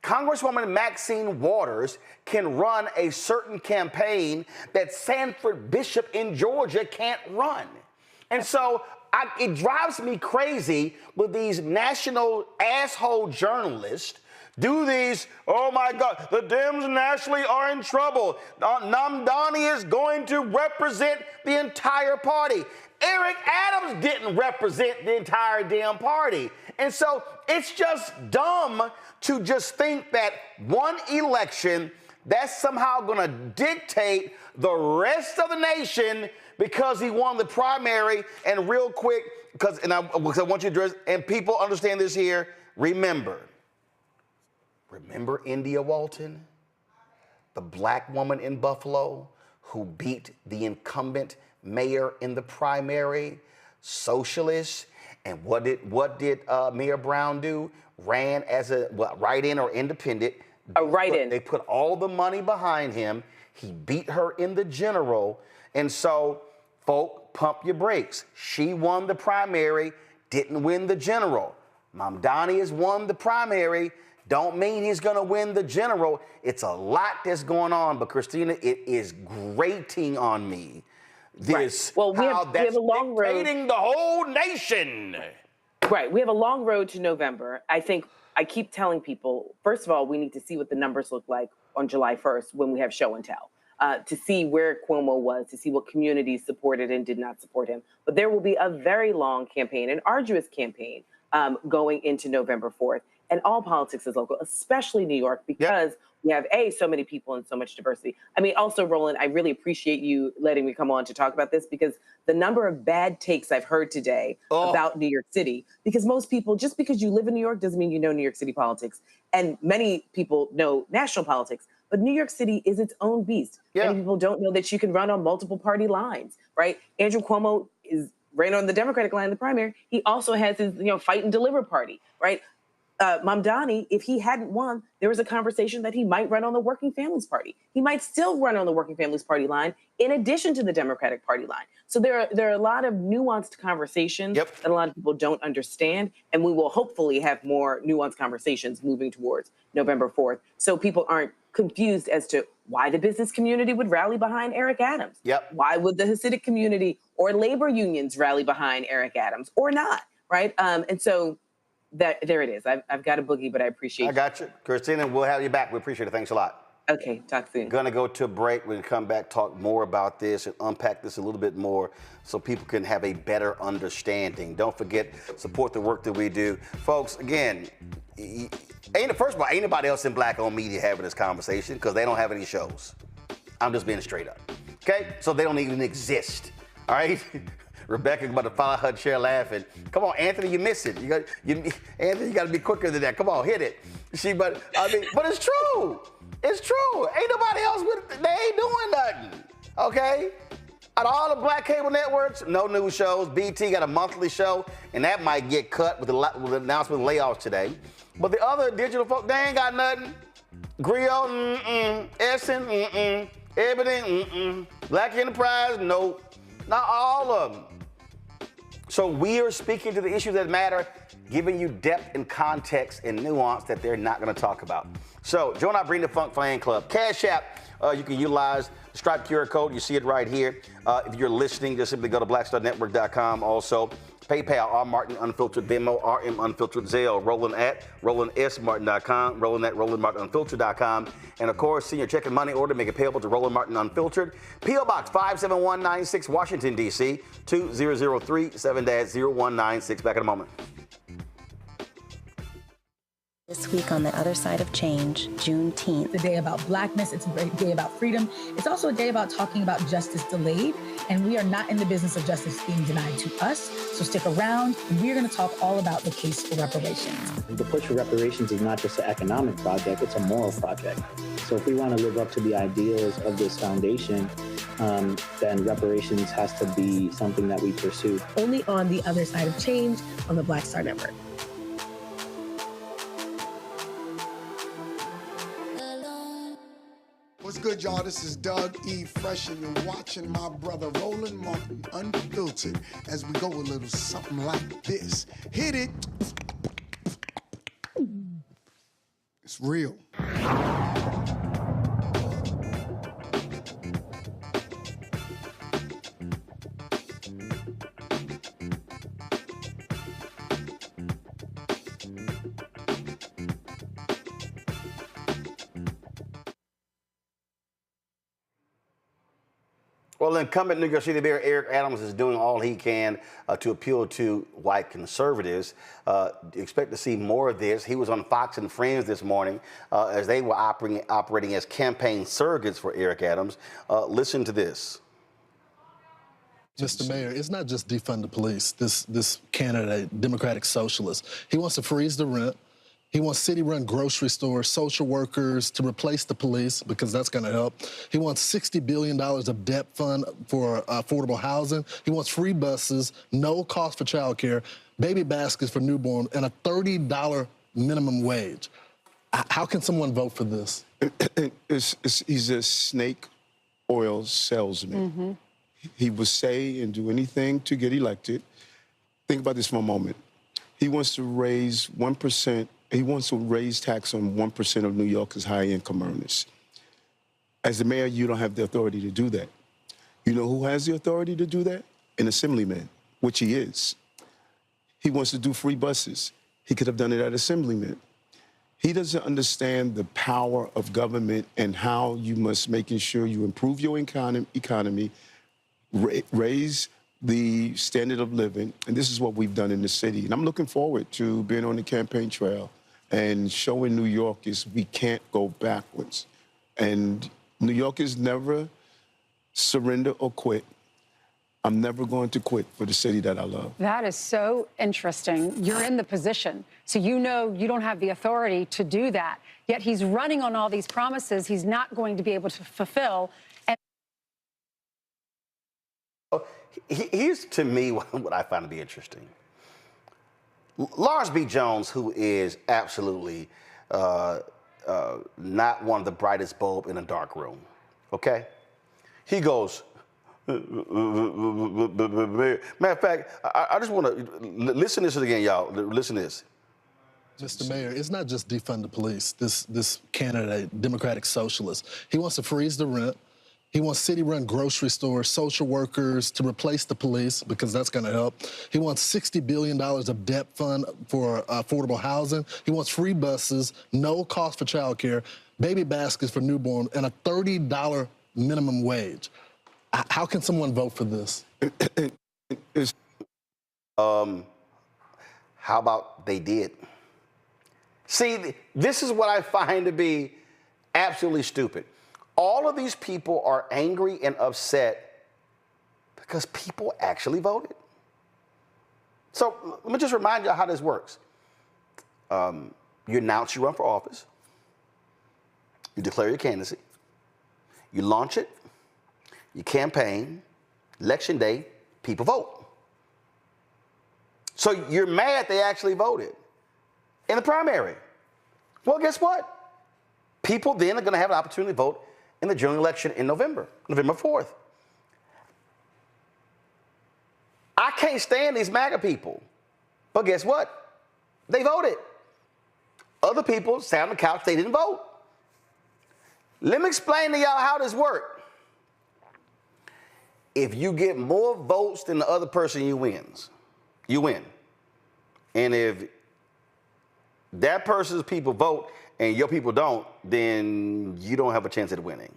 Congresswoman Maxine Waters can run a certain campaign that Sanford Bishop in Georgia can't run. And so it drives me crazy with these national asshole journalists do these, oh my God, the Dems nationally are in trouble. Mamdani is going to represent the entire party. Eric Adams didn't represent the entire damn party. And so it's just dumb to just think that one election, that's somehow going to dictate the rest of the nation because he won the primary. And real quick, because I want you to address, and people understand this here, remember India Walton, the black woman in Buffalo who beat the incumbent mayor in the primary, socialist, and what did Mayor Brown do? Ran as a write-in or independent. A write-in. They put all the money behind him. He beat her in the general, and so, folk, pump your brakes. She won the primary, didn't win the general. Mamdani has won the primary. Don't mean he's going to win the general. It's a lot that's going on, but Christina, it is grating on me. This, right. Well, we have a long road. Dictating the whole nation. Right. We have a long road to November. I think I keep telling people, first of all, we need to see what the numbers look like on July 1st when we have show and tell, to see where Cuomo was, to see what communities supported and did not support him. But there will be a very long campaign, an arduous campaign going into November 4th. And all politics is local, especially New York, because we have, so many people and so much diversity. I mean, also, Roland, I really appreciate you letting me come on to talk about this, because the number of bad takes I've heard today about New York City, because most people, just because you live in New York doesn't mean you know New York City politics. And many people know national politics, but New York City is its own beast. Many people don't know that you can run on multiple party lines, right? Andrew Cuomo ran on the Democratic line in the primary. He also has his, fight and deliver party, right? Mamdani, if he hadn't won, there was a conversation that he might run on the Working Families Party. He might still run on the Working Families Party line in addition to the Democratic Party line. So there are a lot of nuanced conversations that a lot of people don't understand, and we will hopefully have more nuanced conversations moving towards November 4th, so people aren't confused as to why the business community would rally behind Eric Adams. Why would the Hasidic community or labor unions rally behind Eric Adams or not, right? And so there it is. I've got a boogie, but I appreciate it. I got you. Christina, we'll have you back. We appreciate it. Thanks a lot. Okay, talk soon. Gonna go to a break. We're gonna come back, talk more about this and unpack this a little bit more so people can have a better understanding. Don't forget, support the work that we do. Folks, again, first of all, ain't nobody else in black-owned media having this conversation because they don't have any shows. I'm just being straight up. Okay? So they don't even exist. All right? Rebecca about to follow her chair laughing. Come on, Anthony, you miss it. Anthony, you got to be quicker than that. Come on, hit it. But it's true. It's true. Ain't nobody else they ain't doing nothing. Okay? Out of all the black cable networks, no news shows. BT got a monthly show, and that might get cut with the announcement of layoffs today. But the other digital folks, they ain't got nothing. Griot, Essen, everything, Black Enterprise, nope. Not all of them. So we are speaking to the issues that matter, giving you depth and context and nuance that they're not going to talk about. So join our Bring the Funk Fan Club. Cash App, you can utilize Stripe QR code, you see it right here. If you're listening, just simply go to blackstarnetwork.com. Also, PayPal, R. Martin Unfiltered, Venmo, RM Unfiltered, Zelle, RolandSMartin.com, Roland at RolandMartinUnfiltered.com. And of course, send your check and money order, make it payable to Roland Martin Unfiltered. P.O. Box 57196, Washington, D.C., 2003 7-0196. Back in a moment. This week on The Other Side of Change, Juneteenth. It's a day about blackness. It's a day about freedom. It's also a day about talking about justice delayed. And we are not in the business of justice being denied to us. So stick around. And we're going to talk all about the case for reparations. The push for reparations is not just an economic project, it's a moral project. So if we want to live up to the ideals of this foundation, then reparations has to be something that we pursue. Only on The Other Side of Change on the Black Star Network. What's good, y'all? This is Doug E. Fresh, and you're watching my brother Roland Martin Unfiltered as we go a little something like this. Hit it. It's real. Well, incumbent New York City Mayor Eric Adams is doing all he can to appeal to white conservatives. Expect to see more of this. He was on Fox and Friends this morning as they were operating as campaign surrogates for Eric Adams. Listen to this. Mr. Mayor, it's not just defund the police. This candidate, Democratic Socialist, he wants to freeze the rent. He wants city-run grocery stores, social workers to replace the police because that's going to help. He wants $60 billion of debt fund for affordable housing. He wants free buses, no cost for childcare, baby baskets for newborn, and a $30 minimum wage. How can someone vote for this? He's a snake oil salesman. Mm-hmm. He will say and do anything to get elected. Think about this for a moment. He wants to raise 1%. He wants to raise tax on 1% of New Yorkers' high-income earners. As the mayor, you don't have the authority to do that. You know who has the authority to do that? An assemblyman, which he is. He wants to do free buses. He could have done it at assemblyman. He doesn't understand the power of government and how you must making sure you improve your economy, raise the standard of living, and this is what we've done in the city. And I'm looking forward to being on the campaign trail and showing New Yorkers we can't go backwards. And New Yorkers never surrender or quit. I'm never going to quit for the city that I love. That is so interesting. You're in the position, so you know you don't have the authority to do that. Yet he's running on all these promises he's not going to be able to fulfill. And Here's, to me, what I find to be interesting. Lawrence B. Jones, who is absolutely not one of the brightest bulb in a dark room, okay? He goes, matter of fact, I just want to listen to this again, y'all. Listen to this. Mr. Mayor, it's not just defund the police. This candidate, Democratic Socialist, he wants to freeze the rent. He wants city-run grocery stores, social workers to replace the police because that's going to help. He wants $60 billion of debt fund for affordable housing. He wants free buses, no cost for childcare, baby baskets for newborn, and a $30 minimum wage. How can someone vote for this? How about they did? See, this is what I find to be absolutely stupid. All of these people are angry and upset because people actually voted. So let me just remind you how this works. You announce you run for office. You declare your candidacy. You launch it. You campaign. Election day, people vote. So you're mad they actually voted in the primary. Well, guess what? People then are going to have an opportunity to vote in the general election in November 4th. I can't stand these MAGA people. But guess what? They voted. Other people sat on the couch, they didn't vote. Let me explain to y'all how this worked. If you get more votes than the other person, you win. And if that person's people vote and your people don't, then you don't have a chance at winning.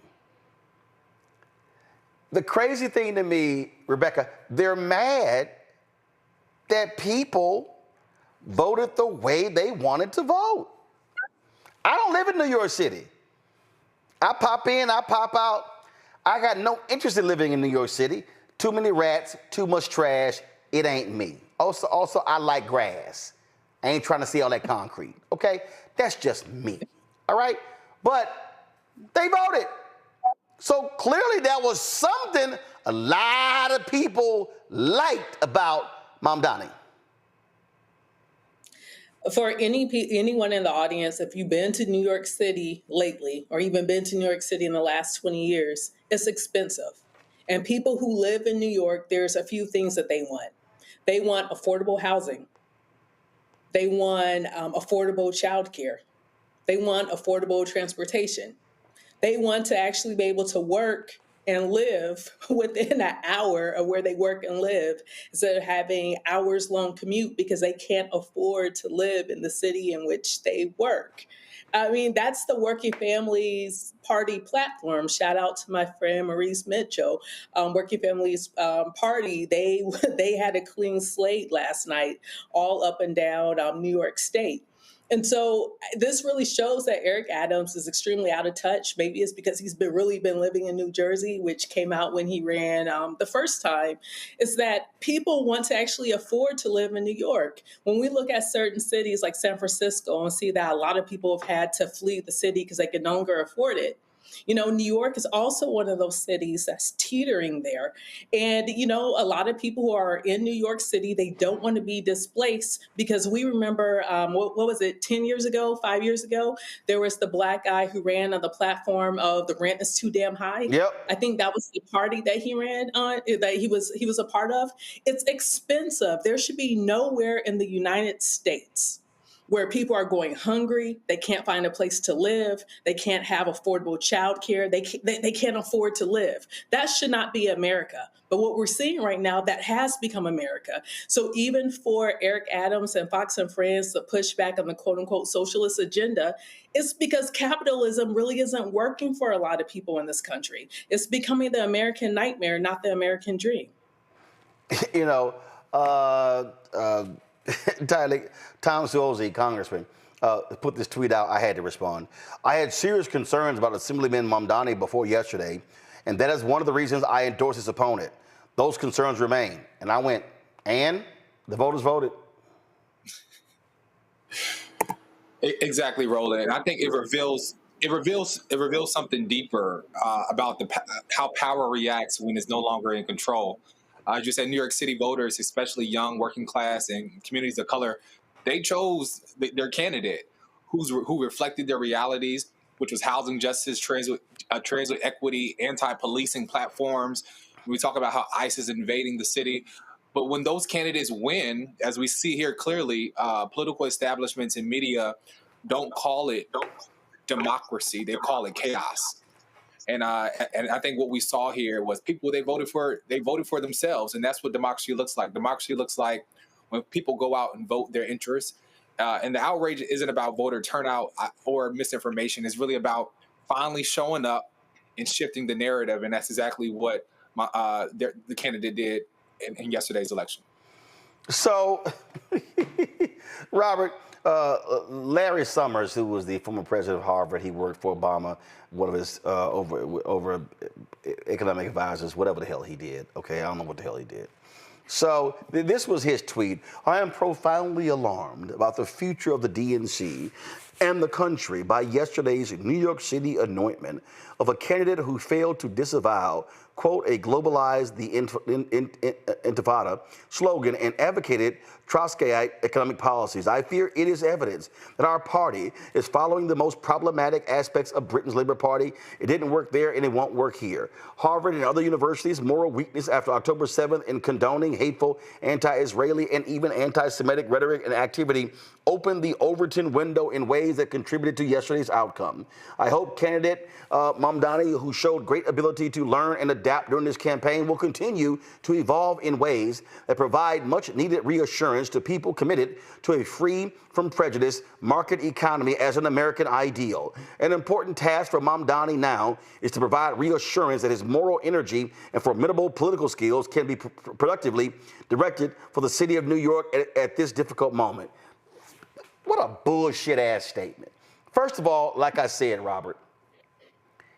The crazy thing to me, Rebecca, they're mad that people voted the way they wanted to vote. I don't live in New York City. I pop in, I pop out. I got no interest in living in New York City. Too many rats, too much trash. It ain't me. Also, I like grass. I ain't trying to see all that concrete, okay? That's just me, all right? But they voted. So clearly there was something a lot of people liked about Mamdani. For anyone in the audience, if you've been to New York City lately, or even been to New York City in the last 20 years, it's expensive. And people who live in New York, there's a few things that they want. They want affordable housing. They want affordable childcare. They want affordable transportation. They want to actually be able to work and live within an hour of where they work and live instead of having hours-long commute because they can't afford to live in the city in which they work. I mean, that's the Working Families Party platform. Shout out to my friend Maurice Mitchell. Working Families Party, they had a clean slate last night, all up and down New York State. And so this really shows that Eric Adams is extremely out of touch. Maybe it's because he's really been living in New Jersey, which came out when he ran the first time, is that people want to actually afford to live in New York. When we look at certain cities like San Francisco and see that a lot of people have had to flee the city because they can no longer afford it, you know, New York is also one of those cities that's teetering there. And, you know, a lot of people who are in New York City, they don't want to be displaced because we remember, what was it, 10 years ago, 5 years ago, there was the Black guy who ran on the platform of the rent is too damn high. Yep. I think that was the party that he ran on, that he was a part of. It's expensive. There should be nowhere in the United States where people are going hungry, they can't find a place to live, they can't have affordable childcare, they can't afford to live. That should not be America. But what we're seeing right now, that has become America. So even for Eric Adams and Fox and Friends to push back on the quote unquote socialist agenda, it's because capitalism really isn't working for a lot of people in this country. It's becoming the American nightmare, not the American dream. You know, Tom Suozzi, Congressman, put this tweet out. I had to respond. I had serious concerns about Assemblyman Mamdani before yesterday, and that is one of the reasons I endorsed his opponent. Those concerns remain. And I went, and the voters voted. Exactly, Roland. I think it reveals something deeper about how power reacts when it's no longer in control. As you said, New York City voters, especially young, working class, and communities of color, they chose their candidate who reflected their realities, which was housing justice, transit equity, anti-policing platforms. We talk about how ICE is invading the city. But when those candidates win, as we see here clearly, political establishments and media don't call it democracy. They call it chaos. And I think what we saw here was people they voted for themselves, and that's what democracy looks like. Democracy looks like when people go out and vote their interests. And the outrage isn't about voter turnout or misinformation. It's really about finally showing up and shifting the narrative, and that's exactly what the candidate did in yesterday's election. So, Robert, Larry Summers, who was the former president of Harvard, he worked for Obama, one of his over economic advisors, whatever the hell he did. Okay, I don't know what the hell he did. So this was his tweet. I am profoundly alarmed about the future of the DNC and the country by yesterday's New York City anointment of a candidate who failed to disavow, quote, a globalized the intifada slogan and advocated Trotskyite economic policies. I fear it is evidence that our party is following the most problematic aspects of Britain's Labour Party. It didn't work there and it won't work here. Harvard and other universities' moral weakness after October 7th in condoning hateful, anti-Israeli, and even anti-Semitic rhetoric and activity opened the Overton window in ways that contributed to yesterday's outcome. I hope candidate Mamdani, who showed great ability to learn and adapt adapt during this campaign will continue to evolve in ways that provide much needed reassurance to people committed to a free from prejudice market economy as an American ideal. An important task for Mamdani now is to provide reassurance that his moral energy and formidable political skills can be productively directed for the city of New York at this difficult moment. What a bullshit ass statement. First of all, like I said, Robert,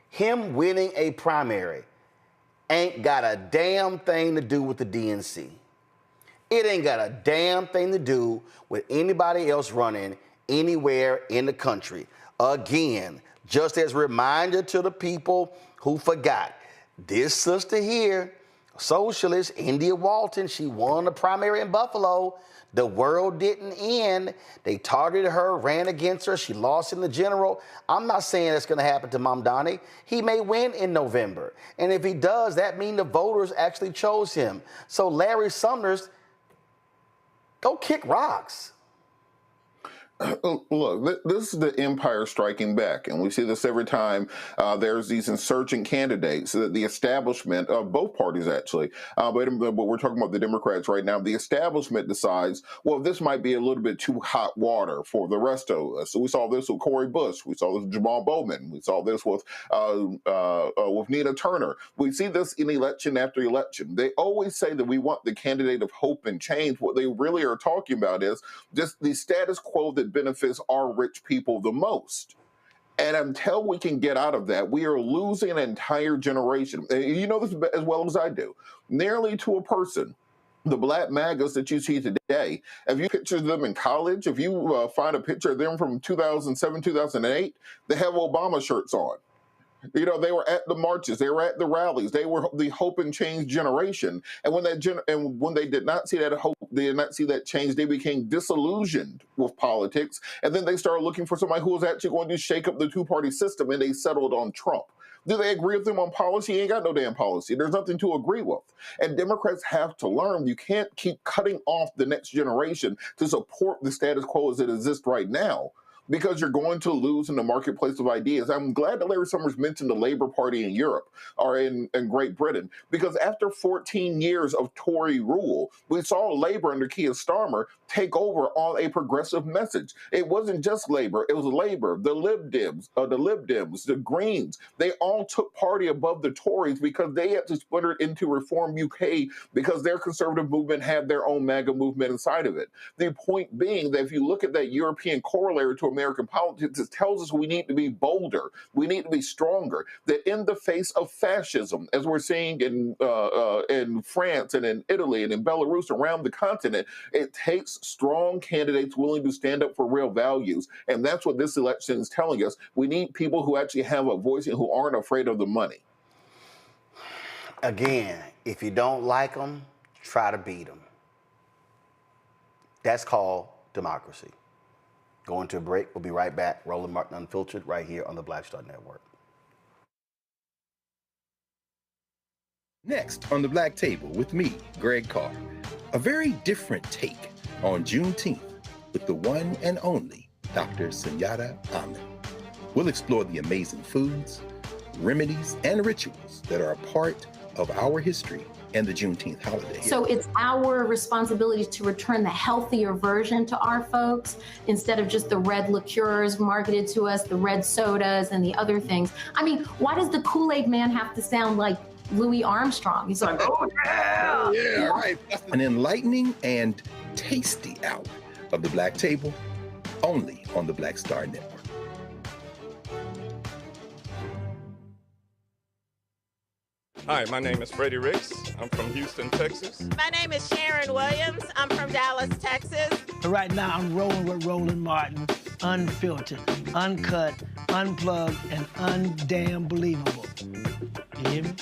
him winning a primary ain't got a damn thing to do with the DNC. It ain't got a damn thing to do with anybody else running anywhere in the country. Again, just as a reminder to the people who forgot, this sister here, socialist, India Walton, she won the primary in Buffalo. The world didn't end. They targeted her, ran against her. She lost in the general. I'm not saying that's going to happen to Mamdani. He may win in November. And if he does, that means the voters actually chose him. So Larry Summers, go kick rocks. Look, this is the empire striking back, and we see this every time there's these insurgent candidates, the establishment of both parties, actually. But we're talking about the Democrats right now. The establishment decides, well, this might be a little bit too hot water for the rest of us. So we saw this with Cori Bush. We saw this with Jamal Bowman. We saw this with Nina Turner. We see this in election after election. They always say that we want the candidate of hope and change. What they really are talking about is just the status quo that benefits our rich people the most. And until we can get out of that, we are losing an entire generation. You know this as well as I do. Nearly to a person, the black MAGAs that you see today, if you picture them in college, if you find a picture of them from 2007, 2008, they have Obama shirts on. You know, they were at the marches, they were at the rallies, they were the hope and change generation. And when when they did not see that hope, they did not see that change, they became disillusioned with politics. And then they started looking for somebody who was actually going to shake up the two-party system, and they settled on Trump. Do they agree with him on policy? He ain't got no damn policy. There's nothing to agree with. And Democrats have to learn you can't keep cutting off the next generation to support the status quo as it exists right now, because you're going to lose in the marketplace of ideas. I'm glad that Larry Summers mentioned the Labour Party in Europe or in Great Britain, because after 14 years of Tory rule, we saw Labour under Keir Starmer take over on a progressive message. It wasn't just Labour, it was Labour, the Lib Dems, the Greens. They all took party above the Tories because they had to splinter into Reform UK because their conservative movement had their own MAGA movement inside of it. The point being that if you look at that European corollary to American politics, it tells us we need to be bolder, we need to be stronger, that in the face of fascism, as we're seeing in France and in Italy and in Belarus around the continent, it takes strong candidates willing to stand up for real values. And that's what this election is telling us. We need people who actually have a voice and who aren't afraid of the money. Again, if you don't like them, try to beat them. That's called democracy. Going to a break. We'll be right back. Roland Martin Unfiltered right here on the Black Star Network. Next on the Black Table with me, Greg Carr. A very different take on Juneteenth with the one and only Dr. Sunyata Ahmed. We'll explore the amazing foods, remedies, and rituals that are a part of our history and the Juneteenth holiday. So it's our responsibility to return the healthier version to our folks instead of just the red liqueurs marketed to us, the red sodas and the other things. I mean, why does the Kool-Aid man have to sound like Louis Armstrong? He's like, oh yeah! Oh, yeah, right. An enlightening and tasty hour of the Black Table, only on the Black Star Network. Hi, my name is Freddie Ricks. I'm from Houston, Texas. My name is Sharon Williams. I'm from Dallas, Texas. Right now, I'm rolling with Roland Martin, unfiltered, uncut, unplugged, and undamn believable. You hear me?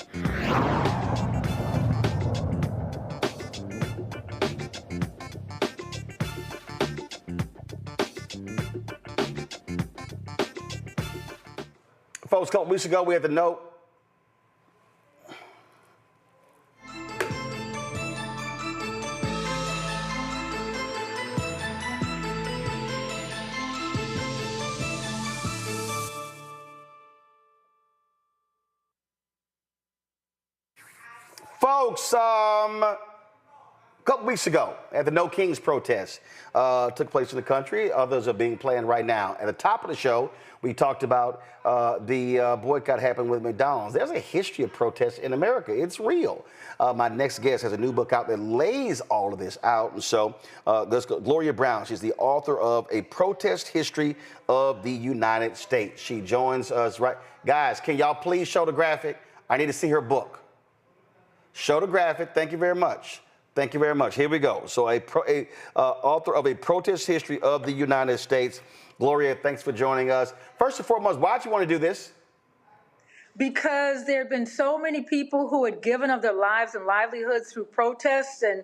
Folks, a couple weeks ago, we had the note. Folks, a couple weeks ago, at the No Kings protest took place in the country. Others are being planned right now. At the top of the show, we talked about the boycott happened with McDonald's. There's a history of protests in America. It's real. My next guest has a new book out that lays all of this out. And so let's go. Gloria Brown, she's the author of A Protest History of the United States. She joins us right. Guys, can y'all please show the graphic? I need to see her book. Show the graphic. Thank you very much. Thank you very much. Here we go. So author of A Protest History of the United States. Gloria, thanks for joining us. First and foremost, why'd you want to do this? Because there have been so many people who had given of their lives and livelihoods through protests, and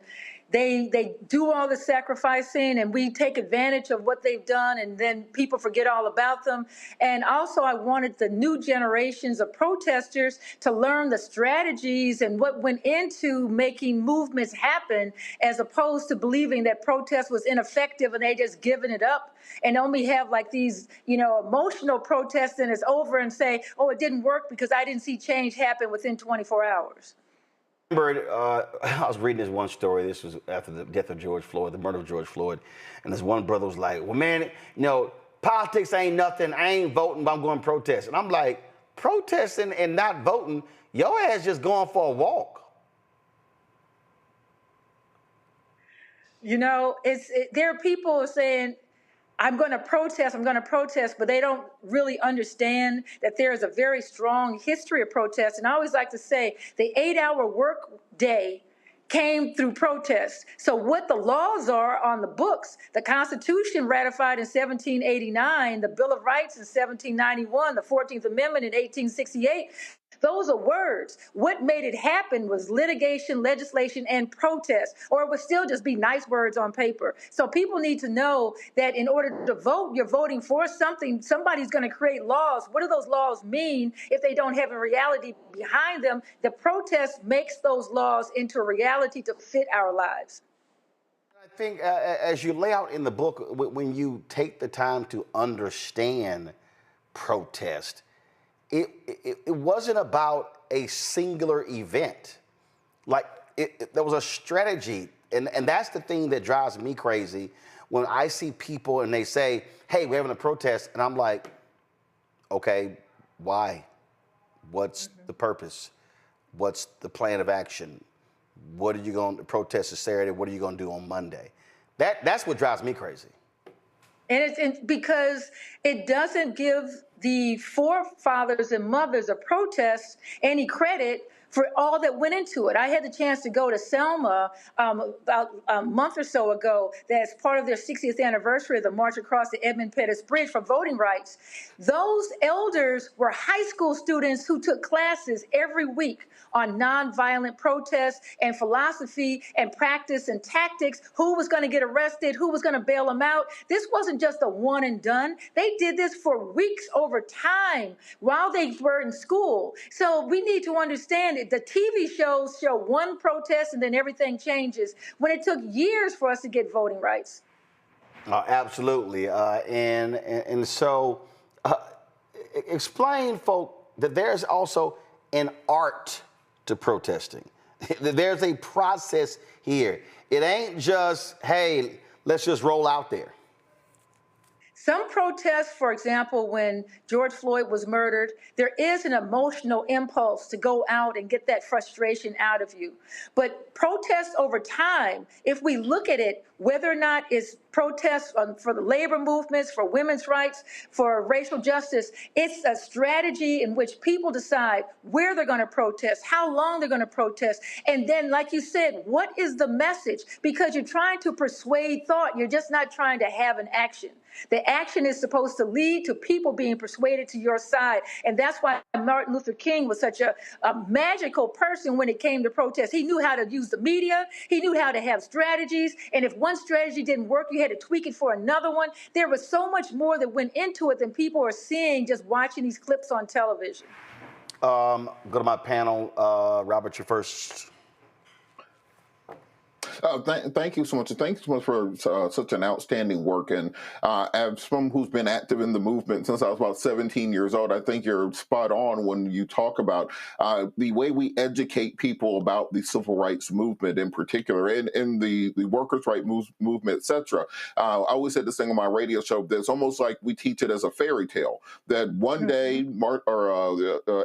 they do all the sacrificing, and we take advantage of what they've done, and then people forget all about them. And also I wanted the new generations of protesters to learn the strategies and what went into making movements happen, as opposed to believing that protest was ineffective and they just given it up and only have like these, emotional protests, and it's over and say, oh, it didn't work because I didn't see change happen within 24 hours. I was reading this one story. This was after the death of George Floyd, the murder of George Floyd. And this one brother was like, well, man, politics ain't nothing. I ain't voting, but I'm going to protest. And I'm like, protesting and not voting, your ass just going for a walk. There are people saying, I'm going to protest, but they don't really understand that there is a very strong history of protest. And I always like to say the 8-hour work day came through protests. So what the laws are on the books, the Constitution ratified in 1789, the Bill of Rights in 1791, the 14th Amendment in 1868, those are words. What made it happen was litigation, legislation, and protest, or it would still just be nice words on paper. So people need to know that in order to vote, you're voting for something. Somebody's going to create laws. What do those laws mean if they don't have a reality behind them? The protest makes those laws into a reality to fit our lives. I think as you lay out in the book, when you take the time to understand protest, it wasn't about a singular event. There was a strategy. And that's the thing that drives me crazy when I see people and they say, hey, we're having a protest. And I'm like, okay, why? What's the purpose? What's the plan of action? What are you going to protest on Saturday? What are you going to do on Monday? That's what drives me crazy. And it's because it doesn't give the forefathers and mothers of protest any credit for all that went into it. I had the chance to go to Selma about a month or so ago. That's part of their 60th anniversary of the March Across the Edmund Pettus Bridge for voting rights. Those elders were high school students who took classes every week on nonviolent protests and philosophy and practice and tactics, who was going to get arrested, who was going to bail them out. This wasn't just a one and done. They did this for weeks over time while they were in school. So we need to understand it. The TV shows show one protest and then everything changes, when it took years for us to get voting rights. Absolutely. And so explain, folk, that there's also an art to protesting. There's a process here. It ain't just, hey, let's just roll out there. Some protests, for example, when George Floyd was murdered, there is an emotional impulse to go out and get that frustration out of you. But protests over time, if we look at it, whether or not it's protests for the labor movements, for women's rights, for racial justice, it's a strategy in which people decide where they're going to protest, how long they're going to protest, and then, like you said, what is the message? Because you're trying to persuade thought. You're just not trying to have an action. The action is supposed to lead to people being persuaded to your side. And that's why Martin Luther King was such a magical person when it came to protest. He knew how to use the media. He knew how to have strategies. And if one strategy didn't work, you had to tweak it for another one. There was so much more that went into it than people are seeing just watching these clips on television. Go to my panel. Robert, you first. Thank you so much. Thank you so much for such an outstanding work. And as someone who's been active in the movement since I was about 17 years old, I think you're spot on when you talk about the way we educate people about the civil rights movement in particular, and in the workers' rights movement, etc. I always said this thing on my radio show that it's almost like we teach it as a fairy tale, that one day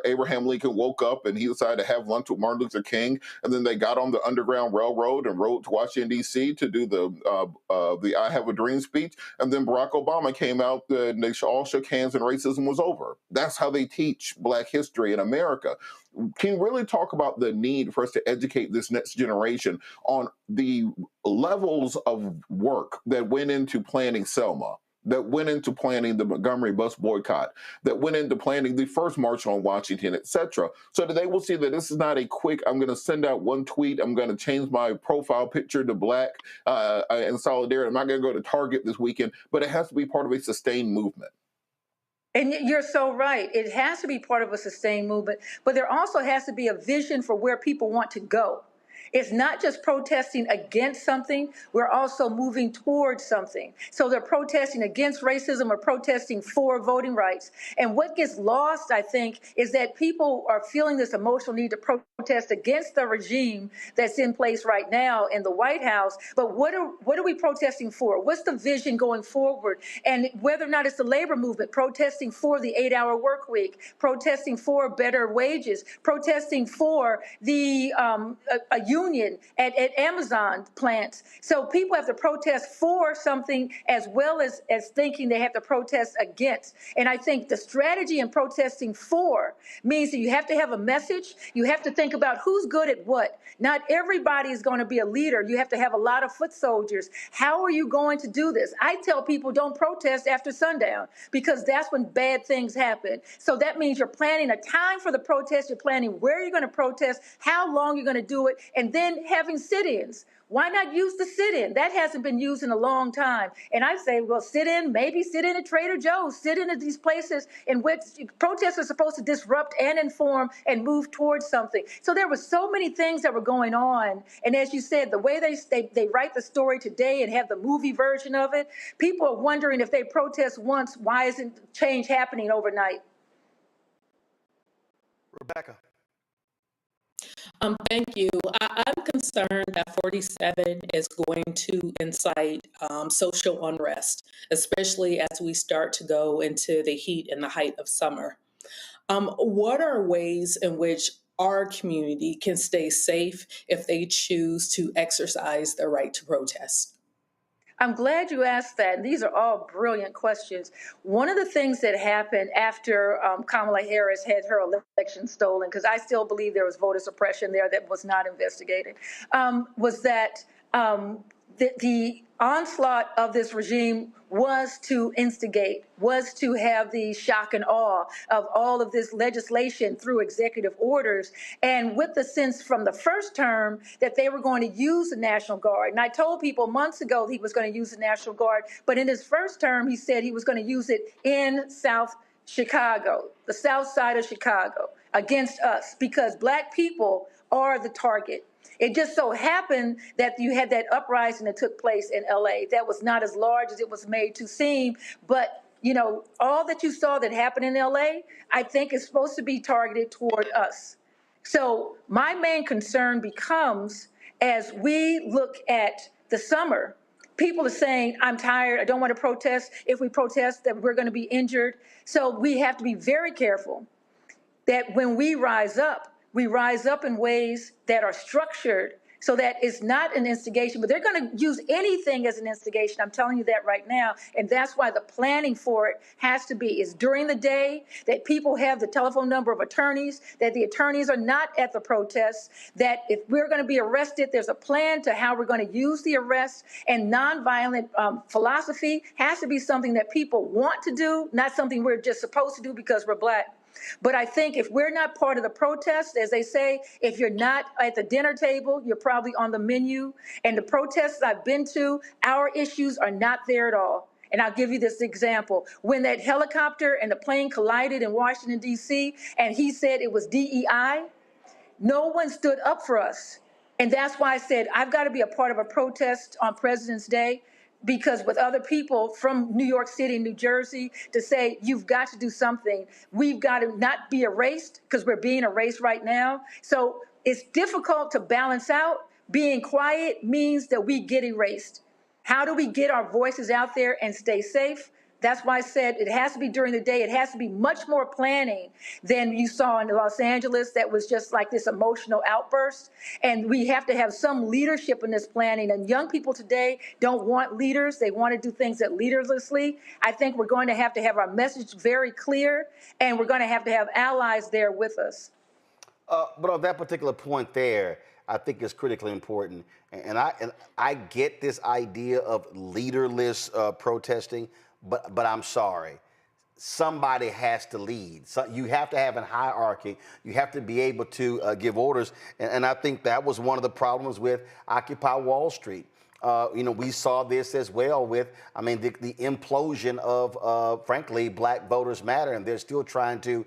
Abraham Lincoln woke up and he decided to have lunch with Martin Luther King, and then they got on the Underground Railroad and rode to Washington, D.C. to do the I Have a Dream speech. And then Barack Obama came out and they all shook hands and racism was over. That's how they teach Black history in America. Can you really talk about the need for us to educate this next generation on the levels of work that went into planning Selma, that went into planning the Montgomery bus boycott, that went into planning the first march on Washington, etc., so that they will see that this is not a quick, I'm going to send out one tweet, I'm going to change my profile picture to Black in solidarity, I'm not going to go to Target this weekend, but it has to be part of a sustained movement. And you're so right. It has to be part of a sustained movement, but there also has to be a vision for where people want to go. It's not just protesting against something, we're also moving towards something. So they're protesting against racism or protesting for voting rights. And what gets lost, I think, is that people are feeling this emotional need to protest against the regime that's in place right now in the White House. But what are we protesting for? What's the vision going forward? And whether or not it's the labor movement, protesting for the 8-hour work week, protesting for better wages, protesting for the a union at Amazon plants. So people have to protest for something as well as thinking they have to protest against. And I think the strategy in protesting for means that you have to have a message. You have to think about who's good at what. Not everybody is going to be a leader. You have to have a lot of foot soldiers. How are you going to do this? I tell people don't protest after sundown because that's when bad things happen. So that means you're planning a time for the protest. You're planning where you're going to protest, how long you're going to do it, and then having sit-ins. Why not use the sit-in? That hasn't been used in a long time. And I say, well, maybe sit in at Trader Joe's, sit in at these places in which protests are supposed to disrupt and inform and move towards something. So there were so many things that were going on. And as you said, the way they write the story today and have the movie version of it, people are wondering if they protest once, why isn't change happening overnight? Rebecca. Thank you. I'm concerned that 47 is going to incite social unrest, especially as we start to go into the heat and the height of summer. What are ways in which our community can stay safe if they choose to exercise their right to protest? I'm glad you asked that. These are all brilliant questions. One of the things that happened after Kamala Harris had her election stolen, because I still believe there was voter suppression there that was not investigated, was that the onslaught of this regime was to instigate, was to have the shock and awe of all of this legislation through executive orders, and with the sense from the first term that they were going to use the National Guard. And I told people months ago he was going to use the National Guard, but in his first term, he said he was going to use it in South Chicago, the South Side of Chicago, against us, because Black people are the target. It just so happened that you had that uprising that took place in LA. That was not as large as it was made to seem, but you know, all that you saw that happened in LA, I think is supposed to be targeted toward us. So my main concern becomes, as we look at the summer, people are saying, I'm tired, I don't want to protest. If we protest, then we're going to be injured. So we have to be very careful that when we rise up in ways that are structured so that it's not an instigation, but they're going to use anything as an instigation. I'm telling you that right now. And that's why the planning for it has to be is during the day, that people have the telephone number of attorneys, that the attorneys are not at the protests, that if we're going to be arrested, there's a plan to how we're going to use the arrest. And nonviolent philosophy has to be something that people want to do, not something we're just supposed to do because we're Black. But I think if we're not part of the protest, as they say, if you're not at the dinner table, you're probably on the menu. And the protests I've been to, our issues are not there at all. And I'll give you this example. When that helicopter and the plane collided in Washington, D.C., and he said it was DEI, no one stood up for us. And that's why I said, I've got to be a part of a protest on President's Day, because with other people from New York City, New Jersey, to say, you've got to do something. We've got to not be erased, because we're being erased right now. So it's difficult to balance out. Being quiet means that we get erased. How do we get our voices out there and stay safe? That's why I said it has to be during the day. It has to be much more planning than you saw in Los Angeles that was just like this emotional outburst. And we have to have some leadership in this planning. And young people today don't want leaders. They want to do things that leaderlessly. I think we're going to have our message very clear, and we're going to have allies there with us. But on that particular point there, I think it's critically important. And I get this idea of leaderless protesting, but I'm sorry. Somebody has to lead. So you have to have a hierarchy. You have to be able to give orders. And I think that was one of the problems with Occupy Wall Street. We saw this as well with, the implosion of, frankly, Black Voters Matter, and they're still trying to,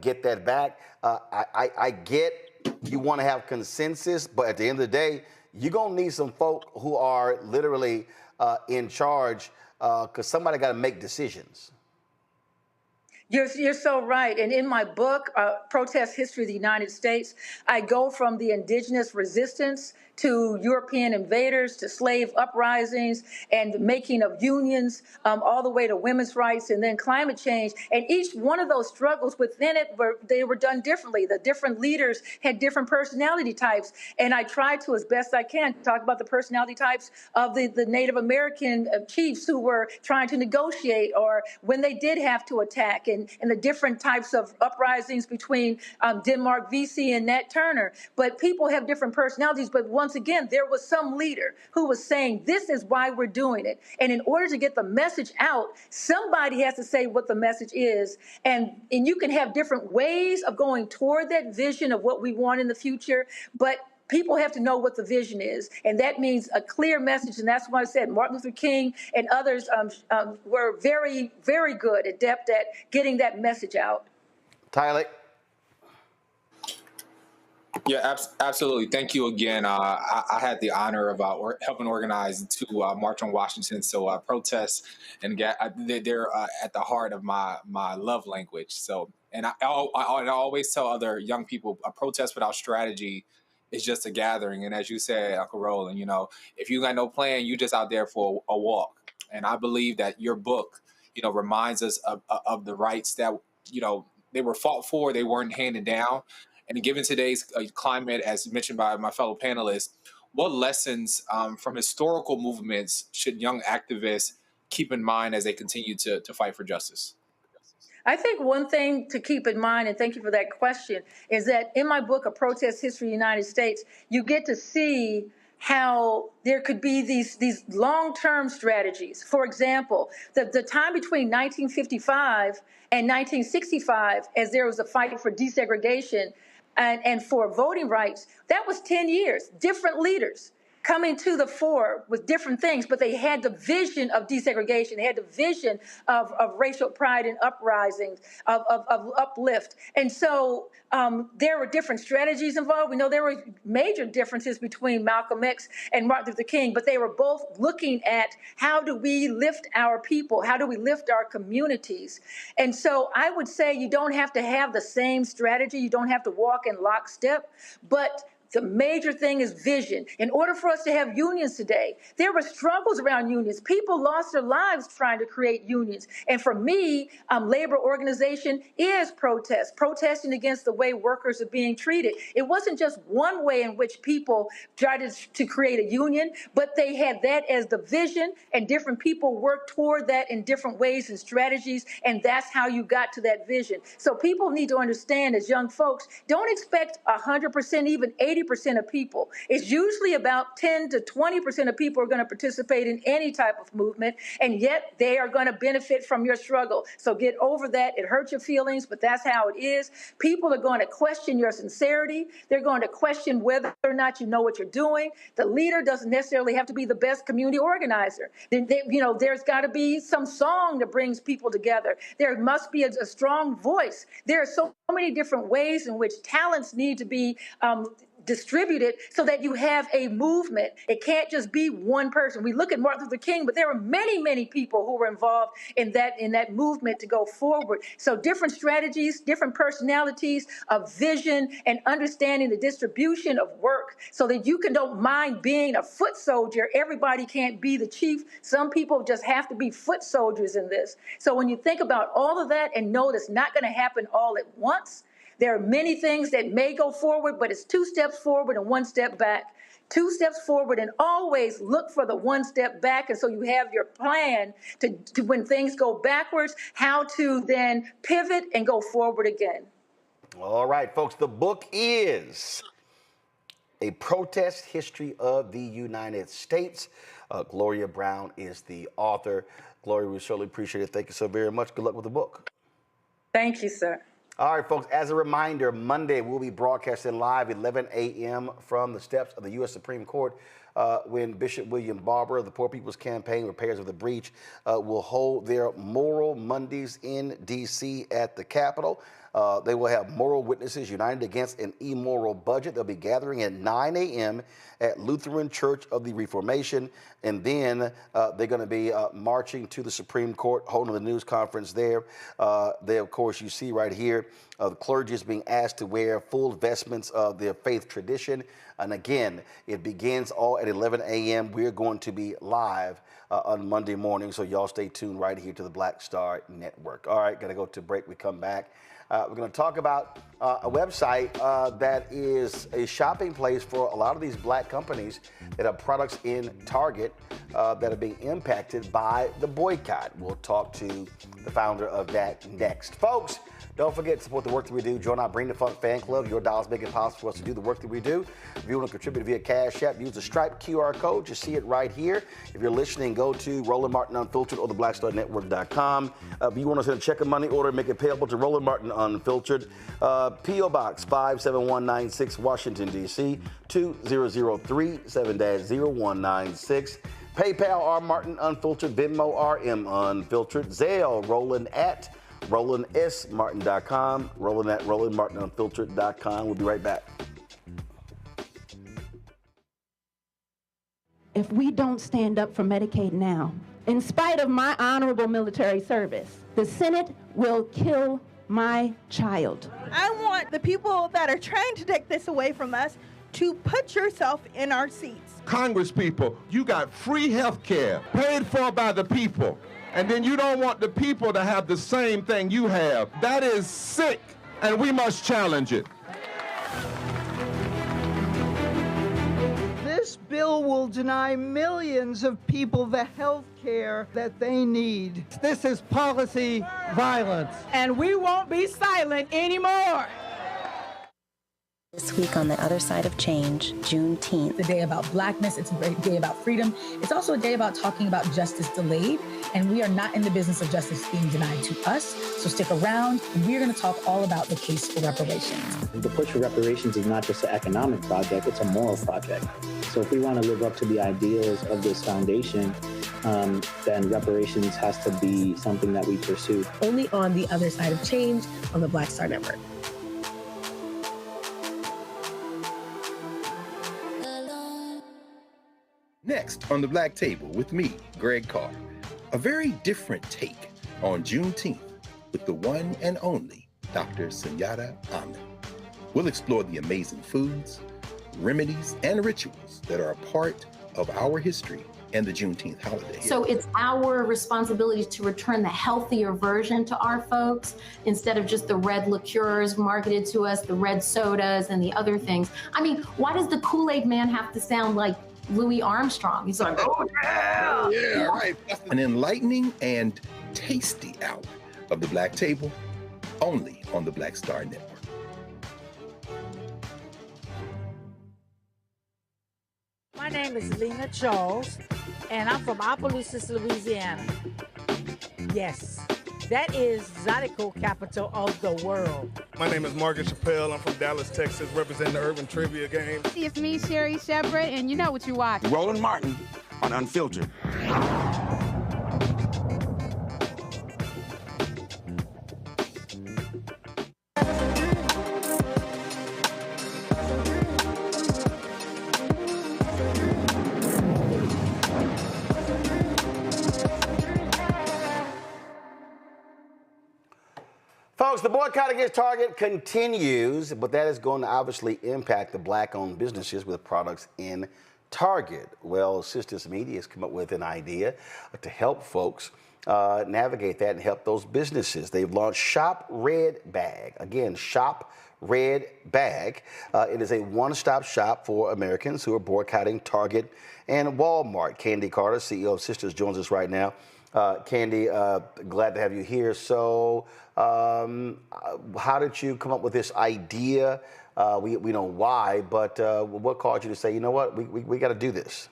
get that back. I get you want to have consensus, but at the end of the day, you're going to need some folk who are literally in charge, because somebody got to make decisions. You're so right. And in my book, Protest History of the United States, I go from the indigenous resistance to European invaders, to slave uprisings and the making of unions, all the way to women's rights and then climate change. And each one of those struggles within it, they were done differently. The different leaders had different personality types. And I try to, as best I can, talk about the personality types of the Native American chiefs who were trying to negotiate, or when they did have to attack, and the different types of uprisings between Denmark Vesey and Nat Turner. But people have different personalities. But once again, there was some leader who was saying, this is why we're doing it. And in order to get the message out, somebody has to say what the message is. And you can have different ways of going toward that vision of what we want in the future. But people have to know what the vision is. And that means a clear message. And that's why I said Martin Luther King and others were very, very good, adept at getting that message out. Tyler? Yeah, absolutely. Thank you again. I had the honor of helping organize to March on Washington. So protests, and they're at the heart of my love language. So, and I always tell other young people, a protest without strategy is just a gathering. And as you said, Uncle Roland, if you got no plan, you just out there for a walk. And I believe that your book, reminds us of the rights that, they were fought for, they weren't handed down. And given today's climate, as mentioned by my fellow panelists, what lessons from historical movements should young activists keep in mind as they continue to fight for justice? I think one thing to keep in mind, and thank you for that question, is that in my book, A Protest History of the United States, you get to see how there could be these long-term strategies. For example, the time between 1955 and 1965, as there was a fight for desegregation and for voting rights, that was 10 years, different leaders coming to the fore with different things, but they had the vision of desegregation. They had the vision of racial pride and uprisings, of uplift. And so there were different strategies involved. We know there were major differences between Malcolm X and Martin Luther King, but they were both looking at how do we lift our people? How do we lift our communities? And so I would say you don't have to have the same strategy. You don't have to walk in lockstep, but the major thing is vision. In order for us to have unions today, there were struggles around unions. People lost their lives trying to create unions. And for me, labor organization is protesting against the way workers are being treated. It wasn't just one way in which people tried to create a union, but they had that as the vision, and different people worked toward that in different ways and strategies, and that's how you got to that vision. So people need to understand, as young folks, don't expect 100%, even 80% of people. It's usually about 10 to 20% of people are going to participate in any type of movement, and yet they are going to benefit from your struggle. So get over that. It hurts your feelings, but that's how it is. People are going to question your sincerity. They're going to question whether or not you know what you're doing. The leader doesn't necessarily have to be the best community organizer. There's got to be some song that brings people together. There must be a strong voice. There are so many different ways in which talents need to be distribute it so that you have a movement. It can't just be one person. We look at Martin Luther King, but there were many, many people who were involved in that movement to go forward. So different strategies, different personalities, a vision, and understanding the distribution of work so that you don't mind being a foot soldier. Everybody can't be the chief. Some people just have to be foot soldiers in this. So when you think about all of that and know it's not going to happen all at once, there are many things that may go forward, but it's 2 steps forward and 1 step back. 2 steps forward, and always look for the 1 step back. And so you have your plan to when things go backwards, how to then pivot and go forward again. All right, folks, the book is A Protest History of the United States. Gloria Brown is the author. Gloria, we certainly appreciate it. Thank you so very much. Good luck with the book. Thank you, sir. All right, folks, as a reminder, Monday we'll be broadcasting live 11 a.m. from the steps of the U.S. Supreme Court when Bishop William Barber of the Poor People's Campaign, Repairs of the Breach, will hold their Moral Mondays in D.C. at the Capitol. They will have moral witnesses united against an immoral budget. They'll be gathering at 9 a.m. at Lutheran Church of the Reformation, and then they're going to be marching to the Supreme Court, holding a news conference there. They, of course, you see right here, the clergy is being asked to wear full vestments of their faith tradition. And again, it begins all at 11 a.m. We're going to be live on Monday morning, so y'all stay tuned right here to the Black Star Network. All right, got to go to break. We come back. We're going to talk about a website that is a shopping place for a lot of these black companies that have products in Target that are being impacted by the boycott. We'll talk to the founder of that next. Folks, don't forget to support the work that we do. Join our Bring the Funk fan club. Your dollars make it possible for us to do the work that we do. If you want to contribute via Cash App, use the Stripe QR code. You see it right here. If you're listening, go to Roland Martin Unfiltered or the BlackStarNetwork.com. If you want to send a check or money order, make it payable to Roland Martin Unfiltered. P.O. Box 57196, Washington, D.C. 2003 7-0196. PayPal R Martin Unfiltered, Venmo RM Unfiltered, Zelle Roland at RolandSMartin.com, Roland at RolandMartinUnfiltered.com. We'll be right back. If we don't stand up for Medicaid now, in spite of my honorable military service, the Senate will kill my child. I want the people that are trying to take this away from us to put yourself in our seats. Congress people, you got free health care paid for by the people, and then you don't want the people to have the same thing you have. That is sick, and we must challenge it. This bill will deny millions of people the health care that they need. This is policy violence. And we won't be silent anymore. This week on The Other Side of Change, Juneteenth. The day about blackness, it's a day about freedom. It's also a day about talking about justice delayed, and we are not in the business of justice being denied to us. So stick around, and we're going to talk all about the case for reparations. The push for reparations is not just an economic project, it's a moral project. So if we want to live up to the ideals of this foundation, then reparations has to be something that we pursue. Only on The Other Side of Change on the Black Star Network. Next on the Black Table with me, Greg Carr, a very different take on Juneteenth with the one and only Dr. Sunjata Ahmed. We'll explore the amazing foods, remedies, and rituals that are a part of our history and the Juneteenth holiday. So it's our responsibility to return the healthier version to our folks instead of just the red liqueurs marketed to us, the red sodas and the other things. I mean, why does the Kool-Aid man have to sound like Louis Armstrong? He's like, oh yeah! Oh, yeah, right. An enlightening and tasty hour of the Black Table, only on the Black Star Network. My name is Lena Charles, and I'm from Opelousas, Louisiana. Yes, that is Zydeco capital of the world. My name is Margaret Chappelle. I'm from Dallas, Texas, representing the Urban Trivia Game. It's me, Sherry Shepard, and you know what you watch. Roland Martin on Unfiltered. folks, the boycott against Target continues, but that is going to obviously impact the black-owned businesses with products in Target. Well, Sisters Media has come up with an idea to help folks navigate that and help those businesses. They've launched Shop Red Bag. Again, Shop Red Bag. It is a one-stop shop for Americans who are boycotting Target and Walmart. Candy Carter, CEO of Sisters, joins us right now. Candy, glad to have you here. So how did you come up with this idea? We know why, but what caused you to say, you know what, we got to do this?